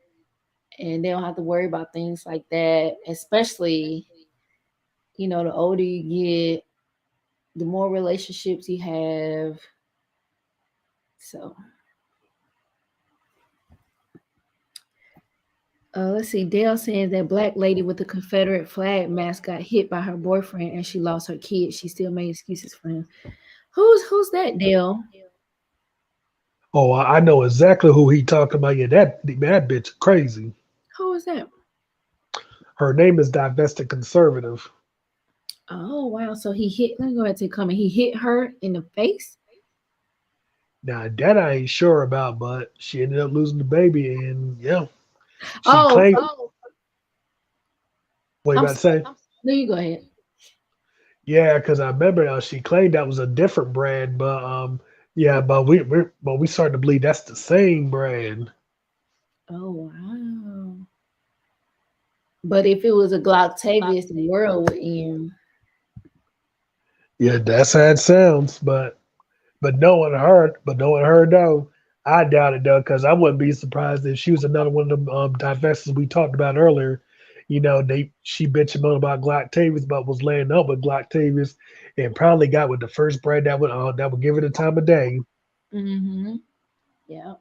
and they don't have to worry about things like that. Especially the older you get, the more relationships you have. So let's see. Dale saying that black lady with the Confederate flag mask got hit by her boyfriend and she lost her kid. She still made excuses for him. Who's that, Dale? Oh, I know exactly who he talking about. Yeah, that bitch crazy. Who is that? Her name is Divested Conservative. Oh wow! So he hit. Let me go ahead and comment. He hit her in the face. Now that I ain't sure about, but she ended up losing the baby, and yeah, she Oh, claimed. so What you I'm about to sorry. say? No, you go ahead. Yeah, because I remember she claimed that was a different brand, but yeah, but we starting to believe that's the same brand. Oh wow! But if it was a Glocktavius, the world would end. Yeah, that's how it sounds, but no one heard though. I doubt it though, because I wouldn't be surprised if she was another one of them divestors we talked about earlier. She bitching on about Glocktavius, but was laying up with Glocktavius, and probably got with the first brand that would give her the time of day. Mm-hmm. Yeah.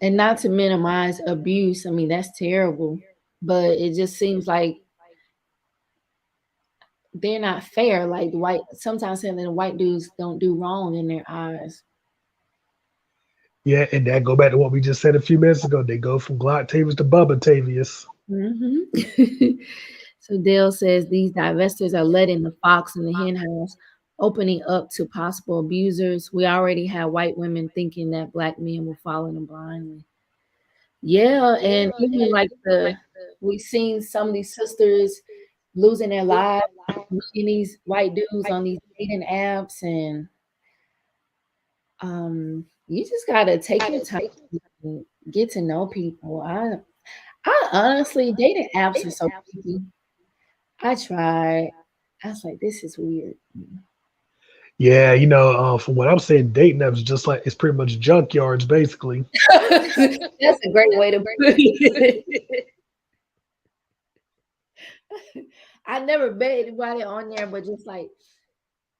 And not to minimize abuse. I mean, that's terrible. But it just seems like they're not fair. Like the white, sometimes saying that the white dudes don't do wrong in their eyes. Yeah, and that go back to what we just said a few minutes ago. They go from Glocktavius to Bubba Tavius. Hmm. So Dale says these divestors are letting the fox in the hen house, opening up to possible abusers. We already have white women thinking that black men will follow them blindly. Yeah, and even like we've seen some of these sisters losing their lives, meeting these white dudes on these dating apps, and you just gotta take your time and get to know people. I honestly dating apps are so creepy. I tried. I was like, this is weird. Yeah, from what I'm saying, dating apps is just like it's pretty much junkyards, basically. That's a great way to put it. I never met anybody on there, but just like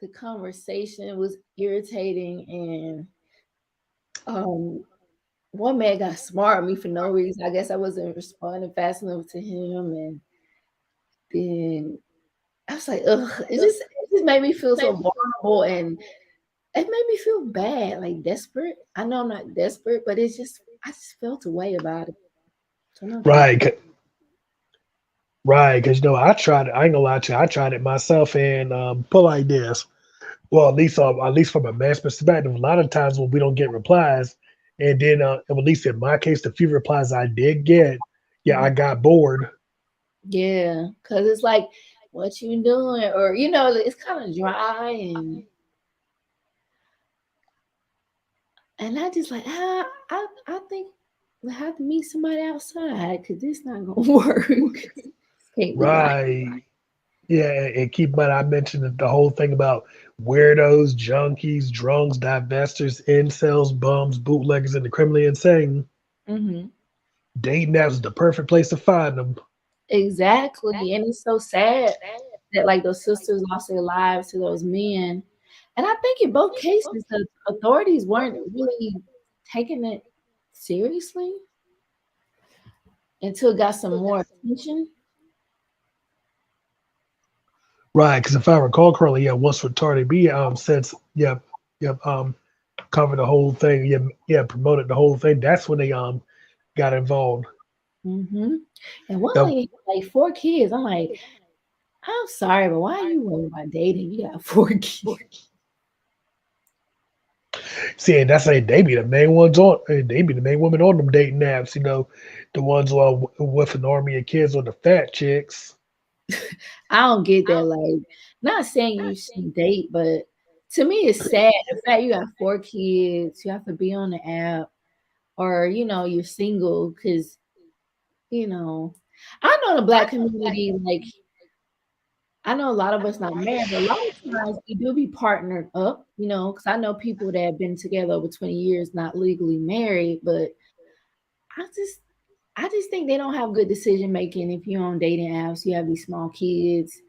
the conversation was irritating, and um, one man got smart at me for no reason. I guess I wasn't responding fast enough to him, and then I was like, ugh, it just made me feel so vulnerable, and it made me feel bad, like desperate. I know I'm not desperate, but I just felt a way about it. So no, thank Right, you. right. Because I tried it. I ain't gonna lie to you. I tried it myself, and put like this. Well, at least from a man's perspective, a lot of times when we don't get replies, and then at least in my case, the few replies I did get, yeah, I Mhm. got bored. Yeah, because it's like what you doing? Or it's kind of dry, and I just like I think we have to meet somebody outside because this not gonna work. Can't be like Right. Yeah, and keep in mind I mentioned the whole thing about weirdos, junkies, drunks, divestors, incels, bums, bootleggers, and the criminally insane. hmm Dating apps is the perfect place to find them. exactly, and it's so sad that like those sisters lost their lives to those men. And I think in both cases the authorities weren't really taking it seriously until it got some more attention. Right, because if I recall correctly, yeah, once retarded B since yep covered the whole thing, yeah, promoted the whole thing. That's when they got involved. hmm And one Yep. lady had like 4 kids. I'm like, I'm sorry, but why are you worried about dating? You got 4 kids. See, and that's like they be the main ones on. They be the main women on them dating apps. The ones with an army of kids or the fat chicks. I don't get that. Like, not saying you shouldn't date, but to me, it's sad. The fact you got 4 kids, you have to be on the app, or you're single because you know. I know the black community, like I know a lot of us not married, but a lot of times we do be partnered up, because I know people that have been together over 20 years, not legally married, but I just I just think they don't have good decision making if you're on dating apps, you have these small kids.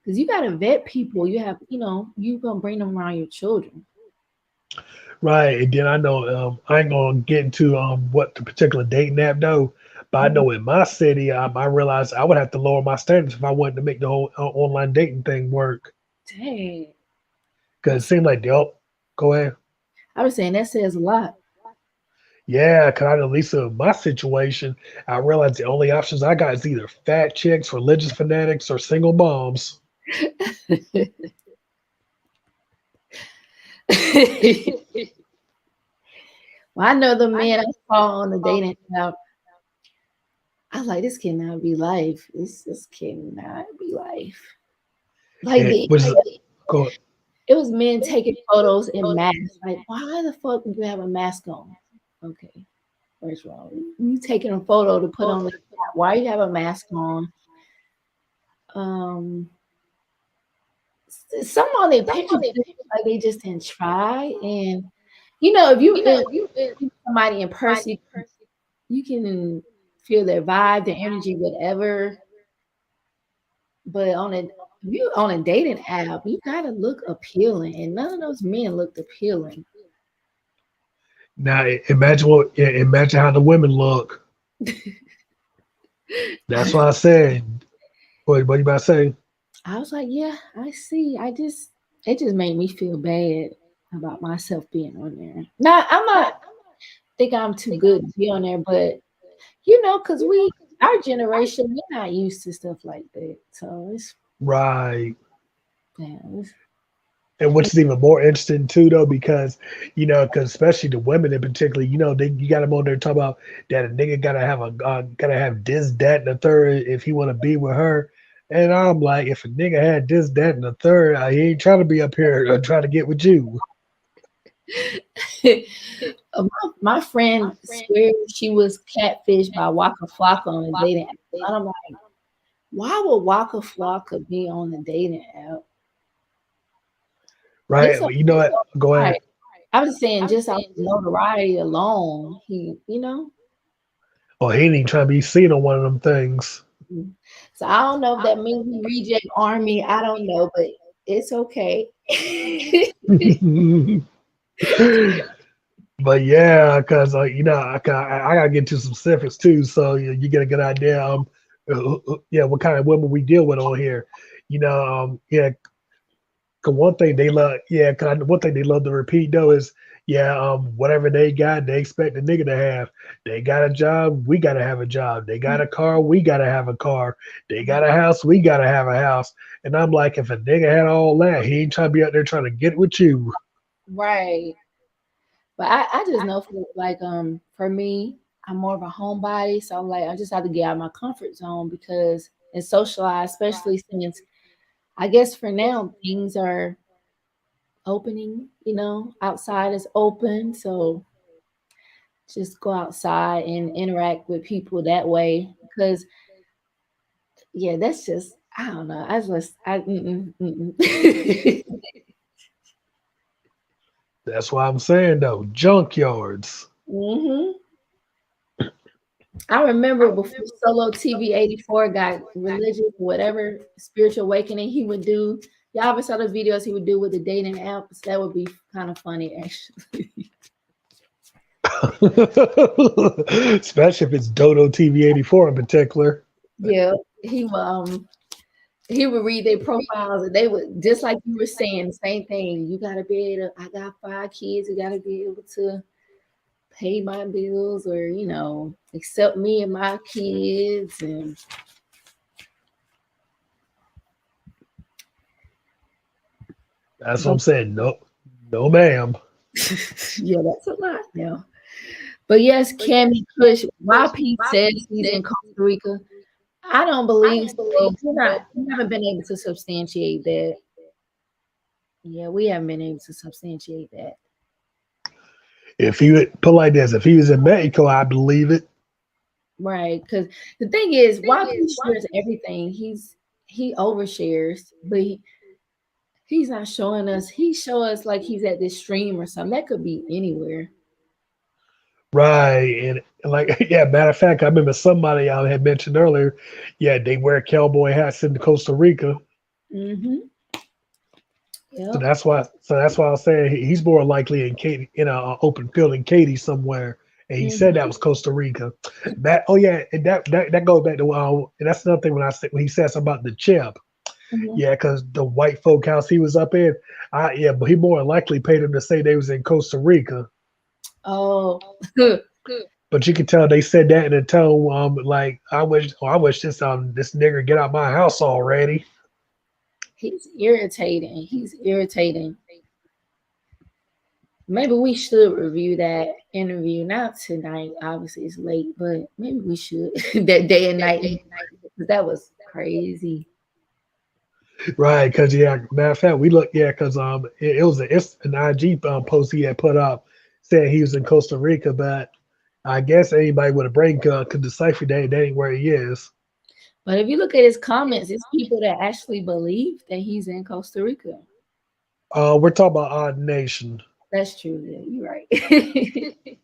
Because you gotta vet people. You gonna bring them around your children. Right, and then I know I ain't gonna get into what the particular dating app though, but I Mhm. know in my city I realized I would have to lower my standards if I wanted to make the whole online dating thing work. Dang. Because it That's seemed like they all go ahead. I was saying that says a lot. Yeah, because I know at least in my situation, I realized the only options I got is either fat chicks, religious fanatics, or single moms. Well, I know the men I saw on the dating app. I was like, this cannot be life. This cannot be life. Like And the which is go it was men taking photos in masks. Like, why the fuck would you have a mask on? Okay, what's wrong? You taking a photo to put on the app. Why you have a mask on? Um, some on their pictures just look like they just didn't try. And if you somebody in person, you can feel their vibe, their energy, whatever. But if you on a dating app, you gotta look appealing, and none of those men looked appealing. now imagine how the women look. I, That's why I said, what you about to say? I was like, yeah, I see. It just made me feel bad about myself being on there. Now, I'm not think I'm too good to be on there, but because our generation, we're not used to stuff like that. So Right. yeah, And which is even more interesting too, though, because because especially the women in particular, you got them on there talking about that a nigga gotta have this, that, and the third if he want to be with her. And I'm like, if a nigga had this, that, and the third, he ain't trying to be up here trying to get with you. my friend swears she was catfished by Waka Flocka on a dating app. And I'm like, why would Waka Flocka be on the dating app? Just Right? a Well, you know what? Go ahead. right. I was saying just off the notoriety alone, Oh, he ain't even trying to be seen on one of them things. mm. So I don't know if that means he reject army. I don't know, but it's okay. But yeah, because I gotta get to some specifics too, so you get a good idea. Yeah, what kind of women we deal with on here. Yeah, 'cause one thing they love, yeah, one thing they love to repeat though is, yeah, whatever they got, they expect the nigga to have. They got a job, we gotta have a job. They got a car, we gotta have a car. They got a house, we gotta have a house. And I'm like, if a nigga had all that, he ain't trying to be out there trying to get with you. Right. But I just know for me, I'm more of a homebody. So I'm like, I just have to get out of my comfort zone because and socialize, especially since I guess for now things are opening, outside is open, so just go outside and interact with people that way because yeah, that's just I don't know. I just I mm-mm, mm-mm. That's why I'm saying though, junkyards. hmm I remember before Solo TV 84 got religious, whatever spiritual awakening he would do. Y'all ever saw the videos he would do with the dating apps? That would be kind of funny, actually. Especially if it's Dodo TV 84 in particular. Yeah, he would he would read their profiles and they would just like you were saying the same thing. You gotta be able to, I got 5 kids, you gotta be able to pay my bills or accept me and my kids and That's what but I'm saying. No, no, ma'am. yeah, that's a lot now. But yes, Cammy Kush, YP says he's in Costa Rica. I don't believe so. We haven't been able to substantiate that. Yeah, we haven't been able to substantiate that. If he would put like this, if he was in Mexico, I believe it. Right. Because the thing is, YP shares everything. He overshares, but he's not showing us. He show us like he's at this stream or something. That could be anywhere. Right. And like, yeah, matter of fact, I remember somebody I had mentioned earlier, yeah, they wear cowboy hats in Costa Rica. Mm-hmm. So Yep. that's why I was saying he's more likely in Katy in a open field in Katy somewhere. And he said that Mm-hmm. was Costa Rica. That oh yeah, and that goes back to and that's another thing when he says about the chip. Mm-hmm. Yeah, because the white folk house he was up in, yeah, but he more than likely paid him to say they was in Costa Rica. Oh, But you could tell they said that in a tone like I wish this nigger get out my house already. he's irritating. He's irritating. Maybe we should review that interview. Not tonight, obviously it's late, but maybe we should that day and night because that was crazy. Right, because yeah, matter of fact, we look yeah, because it was it's an IG post he had put up saying he was in Costa Rica, but I guess anybody with a brain could decipher that ain't where he is. But if you look at his comments, it's people that actually believe that he's in Costa Rica. We're talking about Odd Nation. That's true. Yeah, you're right.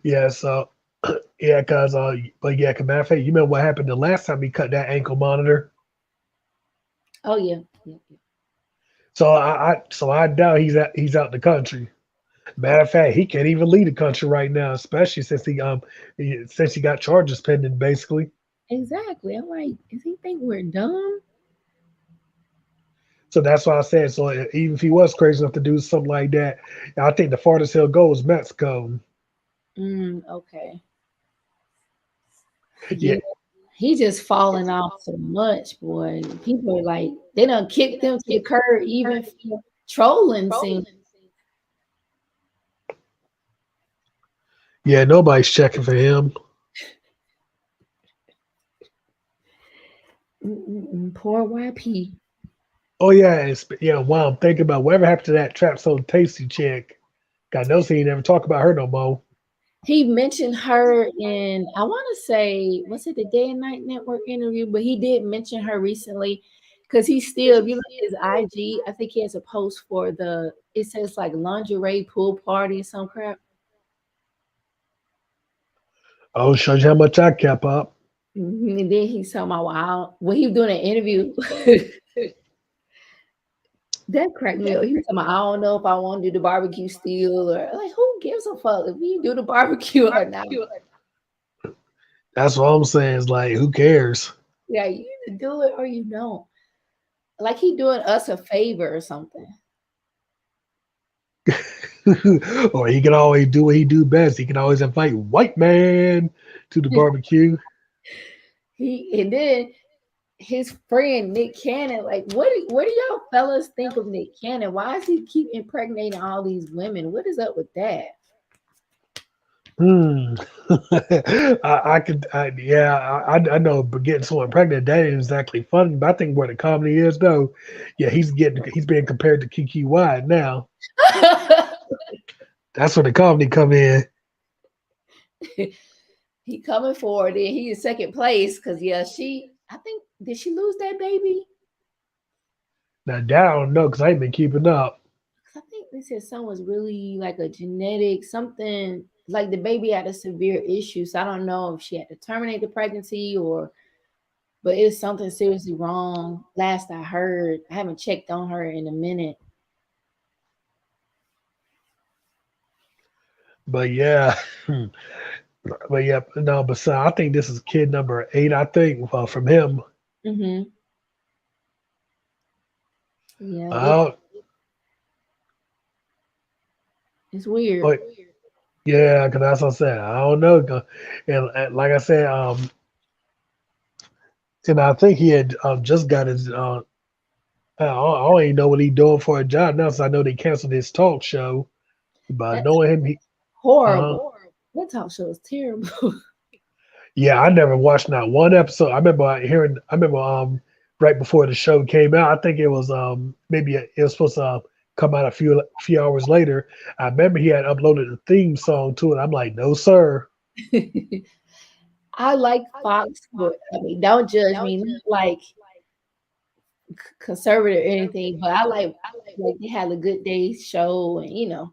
Yeah, so yeah, cause but yeah, 'cause matter of fact, you remember what happened the last time he cut that ankle monitor? Oh yeah, yeah, yeah. So I doubt he's out the country. Matter of fact, he can't even leave the country right now, especially since he got charges pending, basically. Exactly. I'm like, does he think we're dumb? So that's why I said. So even if he was crazy enough to do something like that, I think the farthest he'll go is Mexico. Okay. Yeah, Yeah. He just falling off so much, boy. People are like, they done kicked him to the curb, even for trolling. Seems yeah, nobody's checking for him. poor YP. Oh yeah, yeah. Wow, I'm thinking about whatever happened to that trap so tasty chick. God knows he ain't never talk about her no more. He mentioned her in, I want to say, was it the Day and Night Network interview? But he did mention her recently because he still, if you look at his IG, I think he has a post for it says like lingerie pool party or some crap. Oh, shows you how much I kept up. And then he's talking about, wow, when he was doing an interview, that cracked me up. He was talking about, I don't know if I want to do the barbecue still or like, who gives a fuck if we do the barbecue or not? That's what I'm saying. Is like, who cares? Yeah, you either do it or you don't. Like he doing us a favor or something. Or he can always do what he do best. He can always invite white man to the barbecue. And then his friend Nick Cannon, like what do y'all fellas think of Nick Cannon? Why does he keep impregnating all these women? What is up with that? Hmm. Yeah, I know, but getting someone pregnant, that ain't exactly fun. But I think where the comedy is, though, yeah, he's being compared to Kiki Wyatt now. That's where the comedy come in. He coming forward, and he in second place because yeah, she. I think did she lose that baby? Now that I don't know because I ain't been keeping up. 'Cause I think they said something was really like a genetic something. Like the baby had a severe issue, so I don't know if she had to terminate the pregnancy or, but it's something seriously wrong. Last I heard, I haven't checked on her in a minute. But yeah, but yeah, no, but so I think this is kid number 8. I think from him. Hmm. Yeah, Uh, it's weird. but yeah, because that's what I said. I don't know, and like I said, and I think he had just got his. I don't even know what he doing for a job now. So I know they canceled his talk show. But That's knowing him, uh, horrible. That talk show is terrible. yeah, I never watched not one episode. I remember hearing. I remember right before the show came out. I think it was maybe it was supposed to come out a few hours later. I remember he had uploaded a theme song to it. I'm like, no sir. I like Fox, but I mean, don't judge me. Not like conservative or anything, but I like they had a good day show, and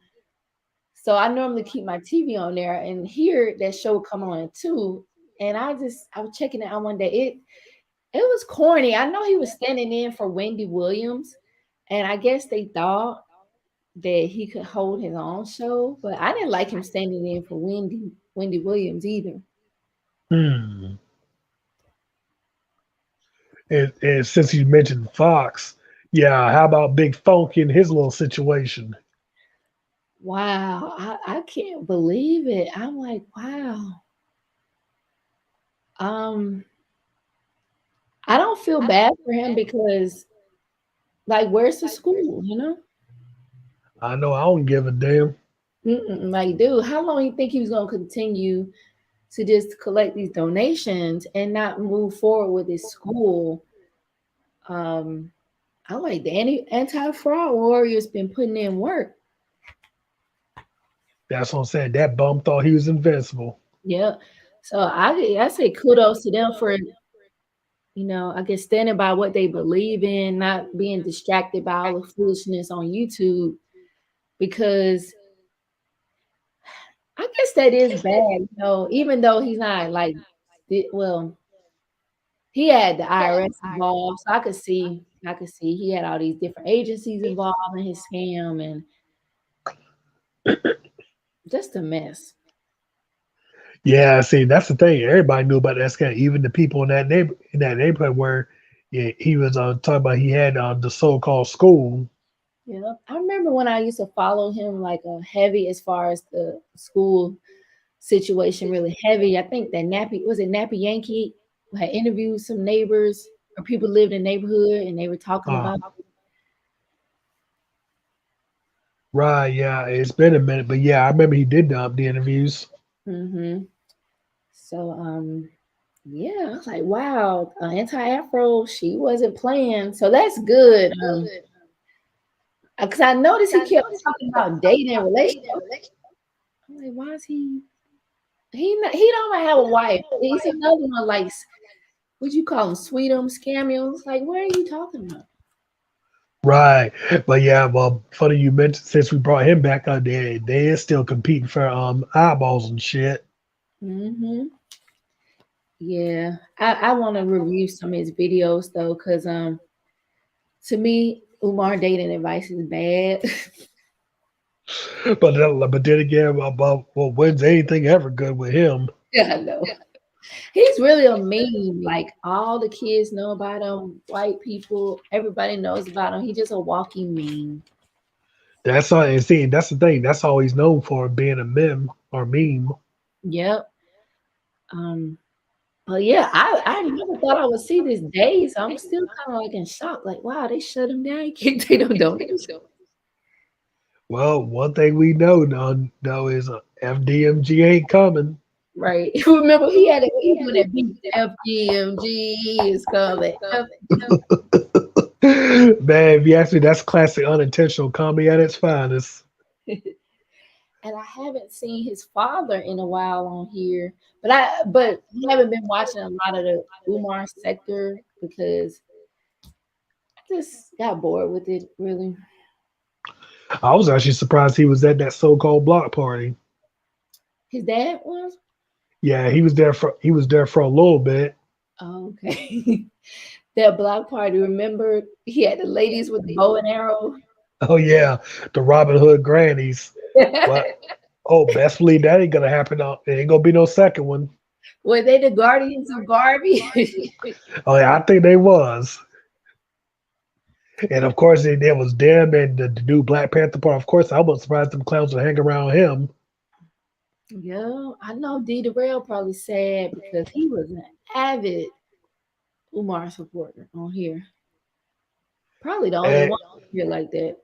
so I normally keep my TV on there, and here that show would come on too. And I was checking it out one day. It was corny. I know he was standing in for Wendy Williams, and I guess they thought that he could hold his own show, but I didn't like him standing in for Wendy Williams either. Hmm. And since you mentioned Fox, yeah, how about Big Funk in his little situation? Wow, I can't believe it. I'm like, wow. Um, I don't feel bad for him because, like, where's the school? I know I don't give a damn. Mm-mm, like, dude, how long you think he was gonna continue to just collect these donations and not move forward with his school? Um, I like the anti-fraud warriors been putting in work. That's what I'm saying. That bum thought he was invincible. Yeah. So I say kudos to them for, I guess standing by what they believe in, not being distracted by all the foolishness on YouTube because I guess that is bad, even though he's not like, well, he had the IRS involved, so I could see he had all these different agencies involved in his scam and just a mess. Yeah, see, that's the thing. Everybody knew about that scam. Even the people in that neighborhood where yeah, he was talking about he had the so-called school. Yeah, I remember when I used to follow him like a heavy as far as the school situation, really heavy. I think that Nappy Yankee had interviewed some neighbors or people lived in the neighborhood and they were talking Uh, about. right, yeah, it's been a minute, but yeah, I remember he did the interviews. Hmm. So yeah, I was like, wow, anti-Afro, she wasn't playing, so that's good. Because I noticed he kept talking about dating and relationships. I'm like, why is he? He don't have a wife. He's another one like what you call them, sweetums, scamios. Like, what are you talking about? Right, but yeah, well, funny you mentioned since we brought him back out there, they is still competing for eyeballs and shit. Hmm. Yeah, I want to review some of his videos though, because to me, Umar dating advice is bad. But then again, about well, when's anything ever good with him? Yeah, I know. He's really a meme. Like all the kids know about him, white people, everybody knows about him. He's just a walking meme. That's all. And see, that's the thing. That's all he's known for being a meme or meme. Yep. Um, but yeah, I never thought I would see this day, so I'm still kind of like in shock. Like, wow, they shut him down. He can't take no donations. Well, one thing we know now though is FDMG ain't coming. Right. Remember he was doing that beat FGMG is coming. Man, if you ask me, that's classic unintentional comedy at its finest. And I haven't seen his father in a while on here. But I haven't been watching a lot of the Umar sector because I just got bored with it really. I was actually surprised he was at that so-called block party. His dad was? Yeah, he was there for a little bit. Oh, okay. That block party, remember he had the ladies with the bow and arrow? Oh yeah, the Robin Hood grannies. What? Oh, best believe that ain't gonna happen. There ain't gonna be no second one. Were they the guardians of Garvey? Oh yeah, I think they was. And of course, there was them and the new Black Panther part. Of course, I wasn't surprised them clowns would hang around him. Yeah, I know D. Darrell probably sad because he was an avid Umar supporter on here. Probably the only And, one here like that.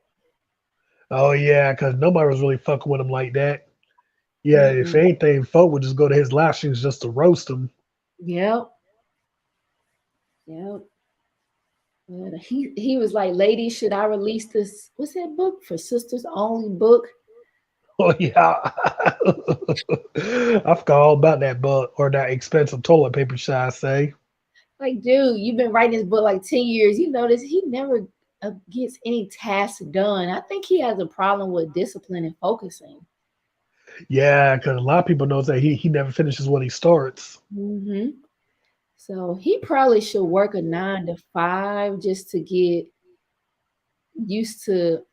oh yeah, because nobody was really fucking with him like that. Yeah, if Mm-mm. anything, folk would just go to his live streams just to roast him. Yep, yep. But he was like, ladies, should I release this? What's that book for sisters only book? Oh yeah, I forgot all about that book or that expensive toilet paper, should I say? Like, dude, you've been writing this book like 10 years. You notice he never gets any tasks done. I think he has a problem with discipline and focusing. Yeah, because a lot of people knows that he never finishes what he starts. Hmm. So he probably should work a 9 to 5 just to get used to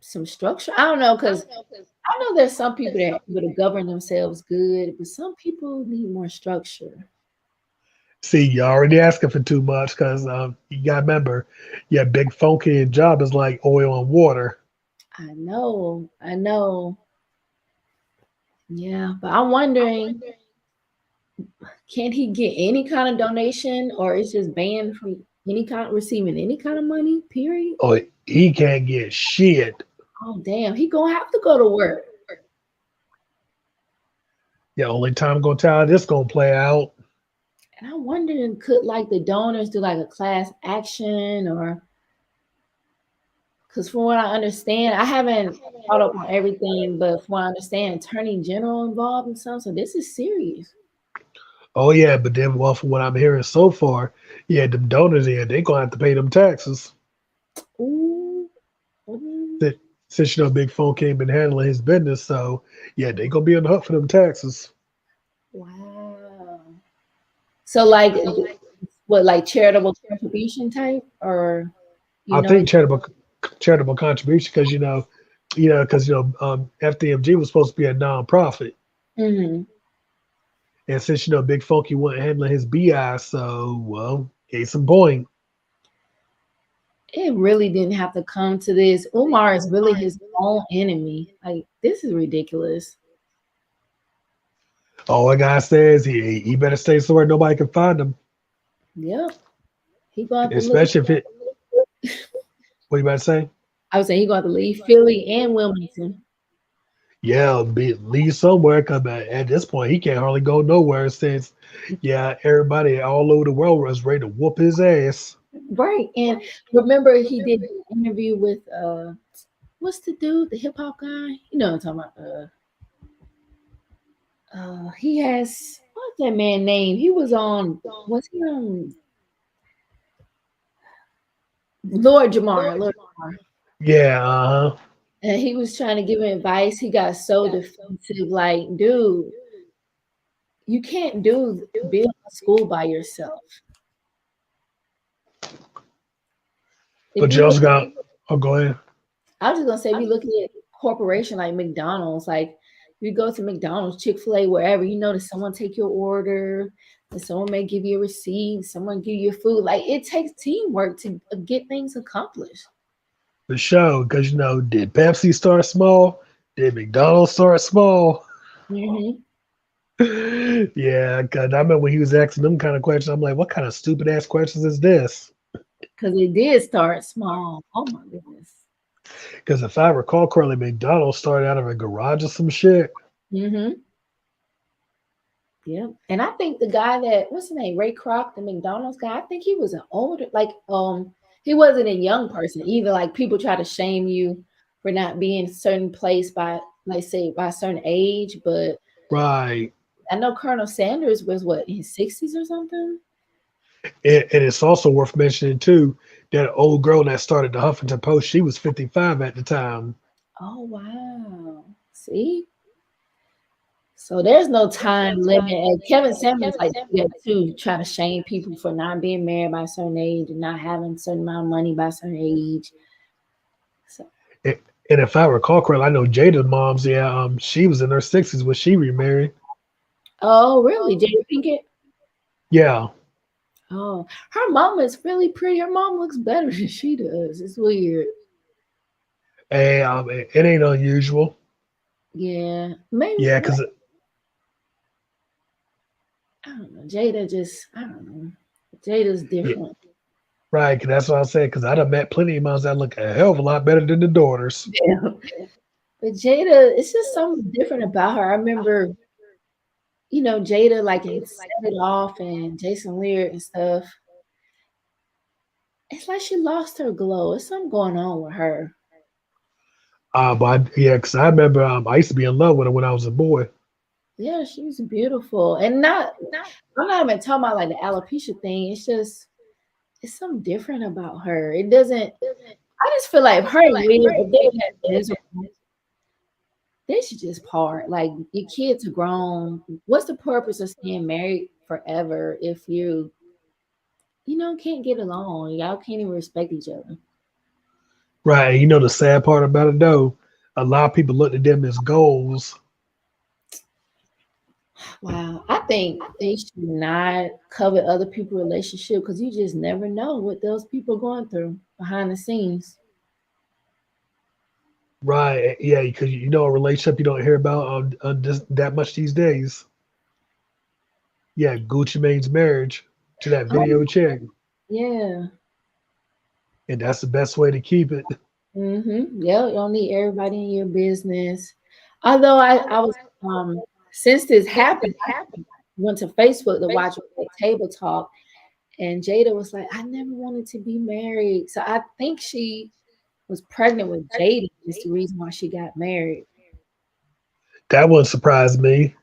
some structure. I don't know because I know there's some people that are able to govern themselves good, but some people need more structure. See, you already asking for too much because you got to remember, yeah, big funky and job is like oil and water. I know. Yeah, but I'm wondering, can he get any kind of donation or it's just banned from any kind receiving any kind of money, period? Oh, he can't get shit. Oh damn, he gonna have to go to work. Yeah, only time gonna tell how this gonna play out. And I'm wondering, could like the donors do like a class action or because from what I understand, I haven't caught up on everything, but from what I understand, Attorney General involved in some, so this is serious. Oh yeah, but then well, from what I'm hearing so far, yeah, them donors here, they gonna have to pay them taxes. Ooh, ooh, Since, since Big Funk ain't been handling his business, so yeah, they gonna be on the hook for them taxes. wow. So like what like charitable contribution type or you I know think it? charitable contribution because because FDMG was supposed to be a nonprofit, Hmm. and since Big Funky wasn't handling his BI, so well, case in point. It really didn't have to come to this. Umar is really his own enemy. Like this is ridiculous. All I gotta say is he better stay somewhere nobody can find him, Yep. He going to leave. especially if it. What you about to say? I would say he going to leave Philly and Wilmington. Yeah, leave somewhere because at this point he can't hardly go nowhere since yeah everybody all over the world was ready to whoop his ass. Right. And remember he did the interview with what's the dude, the hip hop guy? You know what I'm talking about. He has what's that man name? He was on was he on Lord Jamar, Lord Jamar. Yeah, And he was trying to give him advice. He got so defensive, like, dude, you can't build a school by yourself. If but you you look also got. Oh, go ahead. I was just gonna say, if you look at corporation like McDonald's, like if you go to McDonald's, Chick-fil-A, wherever, you notice someone take your order, and someone may give you a receipt, someone give you food. Like it takes teamwork to get things accomplished. The show because did Pepsi start small? Did McDonald's start small? Hmm. Yeah, because I remember when he was asking them kind of questions. I'm like, what kind of stupid ass questions is this? Because it did start small. Oh my goodness. Because if I recall correctly, McDonald's started out of a garage or some shit. Mm-hmm. Yeah. And I think the guy that what's his name, Ray Kroc, the McDonald's guy, I think he was an older, like he wasn't a young person either. Like people try to shame you for not being a certain place by like say by a certain age, but Right. I know Colonel Sanders was what, in his 60s or something? And it's also worth mentioning too that old girl that started the Huffington Post, she was 55 at the time. Oh wow. See? So there's no time limit. And Kevin Samuels like that too, trying to shame people for not being married by a certain age and not having a certain amount of money by a certain age. So And, and if I recall correctly, I know Jada's mom's, yeah, she was in her 60s when she remarried. oh really? Jada Pinkett? Yeah. Oh, her mom is really pretty. Her mom looks better than she does. It's weird. And it ain't unusual. Yeah. Maybe Yeah, because I don't know. Jada just I don't know. Jada's yeah, different. right, 'cause that's what I said. Because I'd have met plenty of moms that look a hell of a lot better than the daughters. Yeah. But Jada, it's just something different about her. I remember, Jada like in Set It Off and Jason Lear and stuff. It's like she lost her glow. It's something going on with her. Yeah, because I remember I used to be in love with her when I was a boy. Yeah, she's beautiful. And not I'm not even talking about like the alopecia thing. It's just it's something different about her. It doesn't I just feel like her and Will, if they that miserable, they should just part. Like your kids are grown. What's the purpose of staying married forever if you can't get along? Y'all can't even respect each other. Right. And you know the sad part about it though, a lot of people looked at them as goals. Wow. I think they should not cover other people's relationship because you just never know what those people are going through behind the scenes. Right. Yeah, because you know a relationship you don't hear about that much these days. Yeah, Gucci Mane's marriage to that video Oh, chick, yeah. and that's the best way to keep it. Yeah, you don't need everybody in your business. Although I was since this happened, I went to Facebook to watch like table talk, and Jada was like, "I never wanted to be married," so I think she was pregnant with Jada. Is the reason why she got married. That wouldn't surprise me.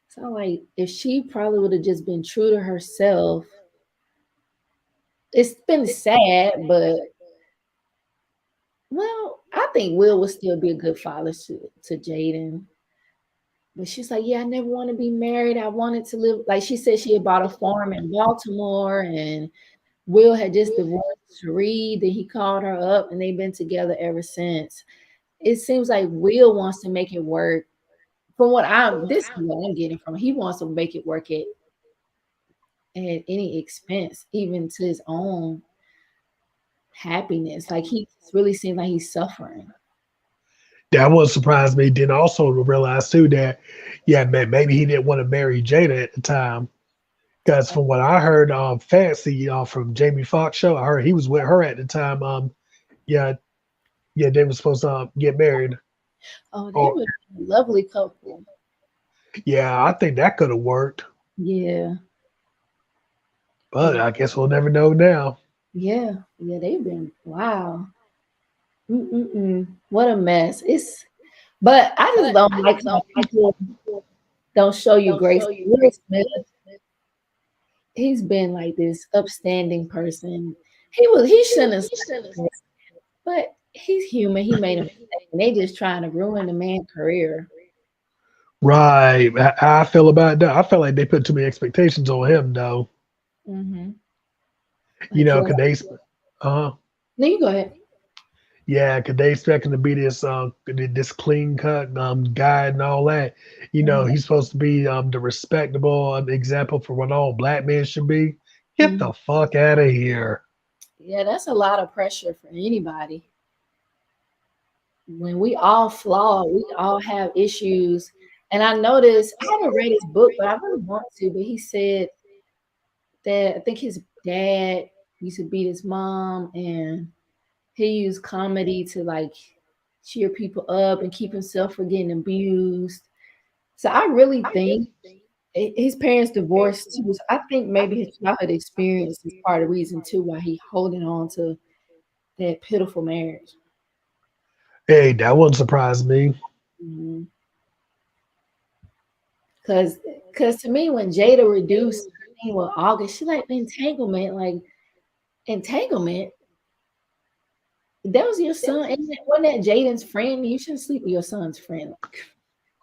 So like, if she probably would have just been true to herself, it's been sad, but well, I think Will would still be a good father to Jaden. But she's like, yeah, I never want to be married. I wanted to live. Like she said, she had bought a farm in Baltimore, and Will had just divorced Sheree. Then he called her up, and they've been together ever since. It seems like Will wants to make it work. From what this is what I'm getting from. He wants to make it work at any expense, even to his own happiness. Like he really seems like he's suffering. That wouldn't surprise me. Then also to realize too that, yeah, man, maybe he didn't want to marry Jada at the time. Because from what I heard, Fancy from Jamie Foxx show, I heard he was with her at the time. Yeah, yeah, they were supposed to get married. Oh, they Or were a lovely couple. yeah, I think that could have worked, Yeah, but yeah, I guess we'll never know now. yeah, yeah. They've been wow. Mm-mm-mm. What a mess. But I just don't like how people don't show you grace. Will Smith, he's been like this upstanding person. He shouldn't have started this, but he's human. He made a mistake, and they just trying to ruin the man's career. Right. How I feel about that. I feel like they put too many expectations on him, though. Hmm. You Like know, he'll. could they, uh, No, you go ahead. yeah, could they expect him to be this clean cut guy and all that? You know, he's supposed to be the respectable example for what all black men should be. Get Mhm. the fuck out of here. Yeah, that's a lot of pressure for anybody. When we all flawed, we all have issues. And I noticed, I haven't read his book, but I really want to. But he said that I think his dad used to beat his mom, and he used comedy to like. cheer people up and keep himself from getting abused. So I really think his parents divorced too. So I think maybe his childhood experience is part of the reason too why he holding on to that pitiful marriage. Hey, that wouldn't surprise me. Mhm. Cause, cause to me, when Jada reduced her name with August, she like entanglement, like entanglement. That was your son, and wasn't that Jaden's friend? You shouldn't sleep with your son's friend.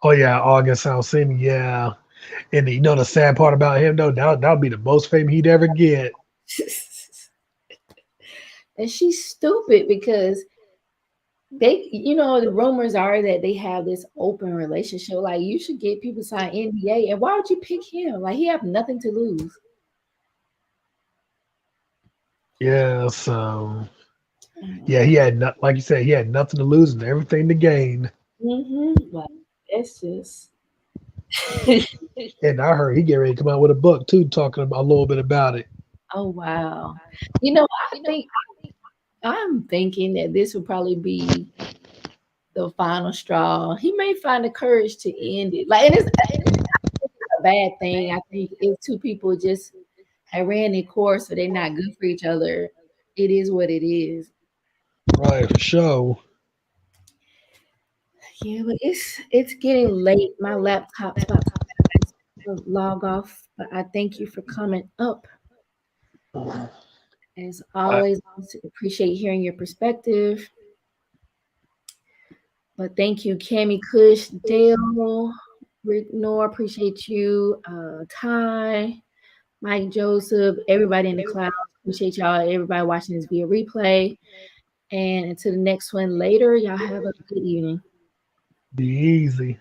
Oh yeah, August Alsina, yeah. And you know the sad part about him though, that would be the most fame he'd ever get. And she's stupid because they, the rumors are that they have this open relationship. Like you should get people sign NDA, and why would you pick him? Like he have nothing to lose. Yeah, so yeah, he had not, like you said, he had nothing to lose and everything to gain. Like that's just. And I heard he get ready to come out with a book too, talking about a little bit about it. Oh wow. I'm thinking that this will probably be the final straw. He may find the courage to end it. Like, and it's not a bad thing. I think if two people just have ran their course, so they're not good for each other, it is what it is. Right, for sure. Yeah, but it's getting late. My laptop's about to log off. But I thank you for coming up. As I, always, I appreciate hearing your perspective. But thank you, Cami Kush, Dale, Rick Nor, appreciate you, Ty, Mike Joseph, everybody in the class. Appreciate y'all, everybody watching this via replay. And until the next one later, y'all have a good evening. be easy.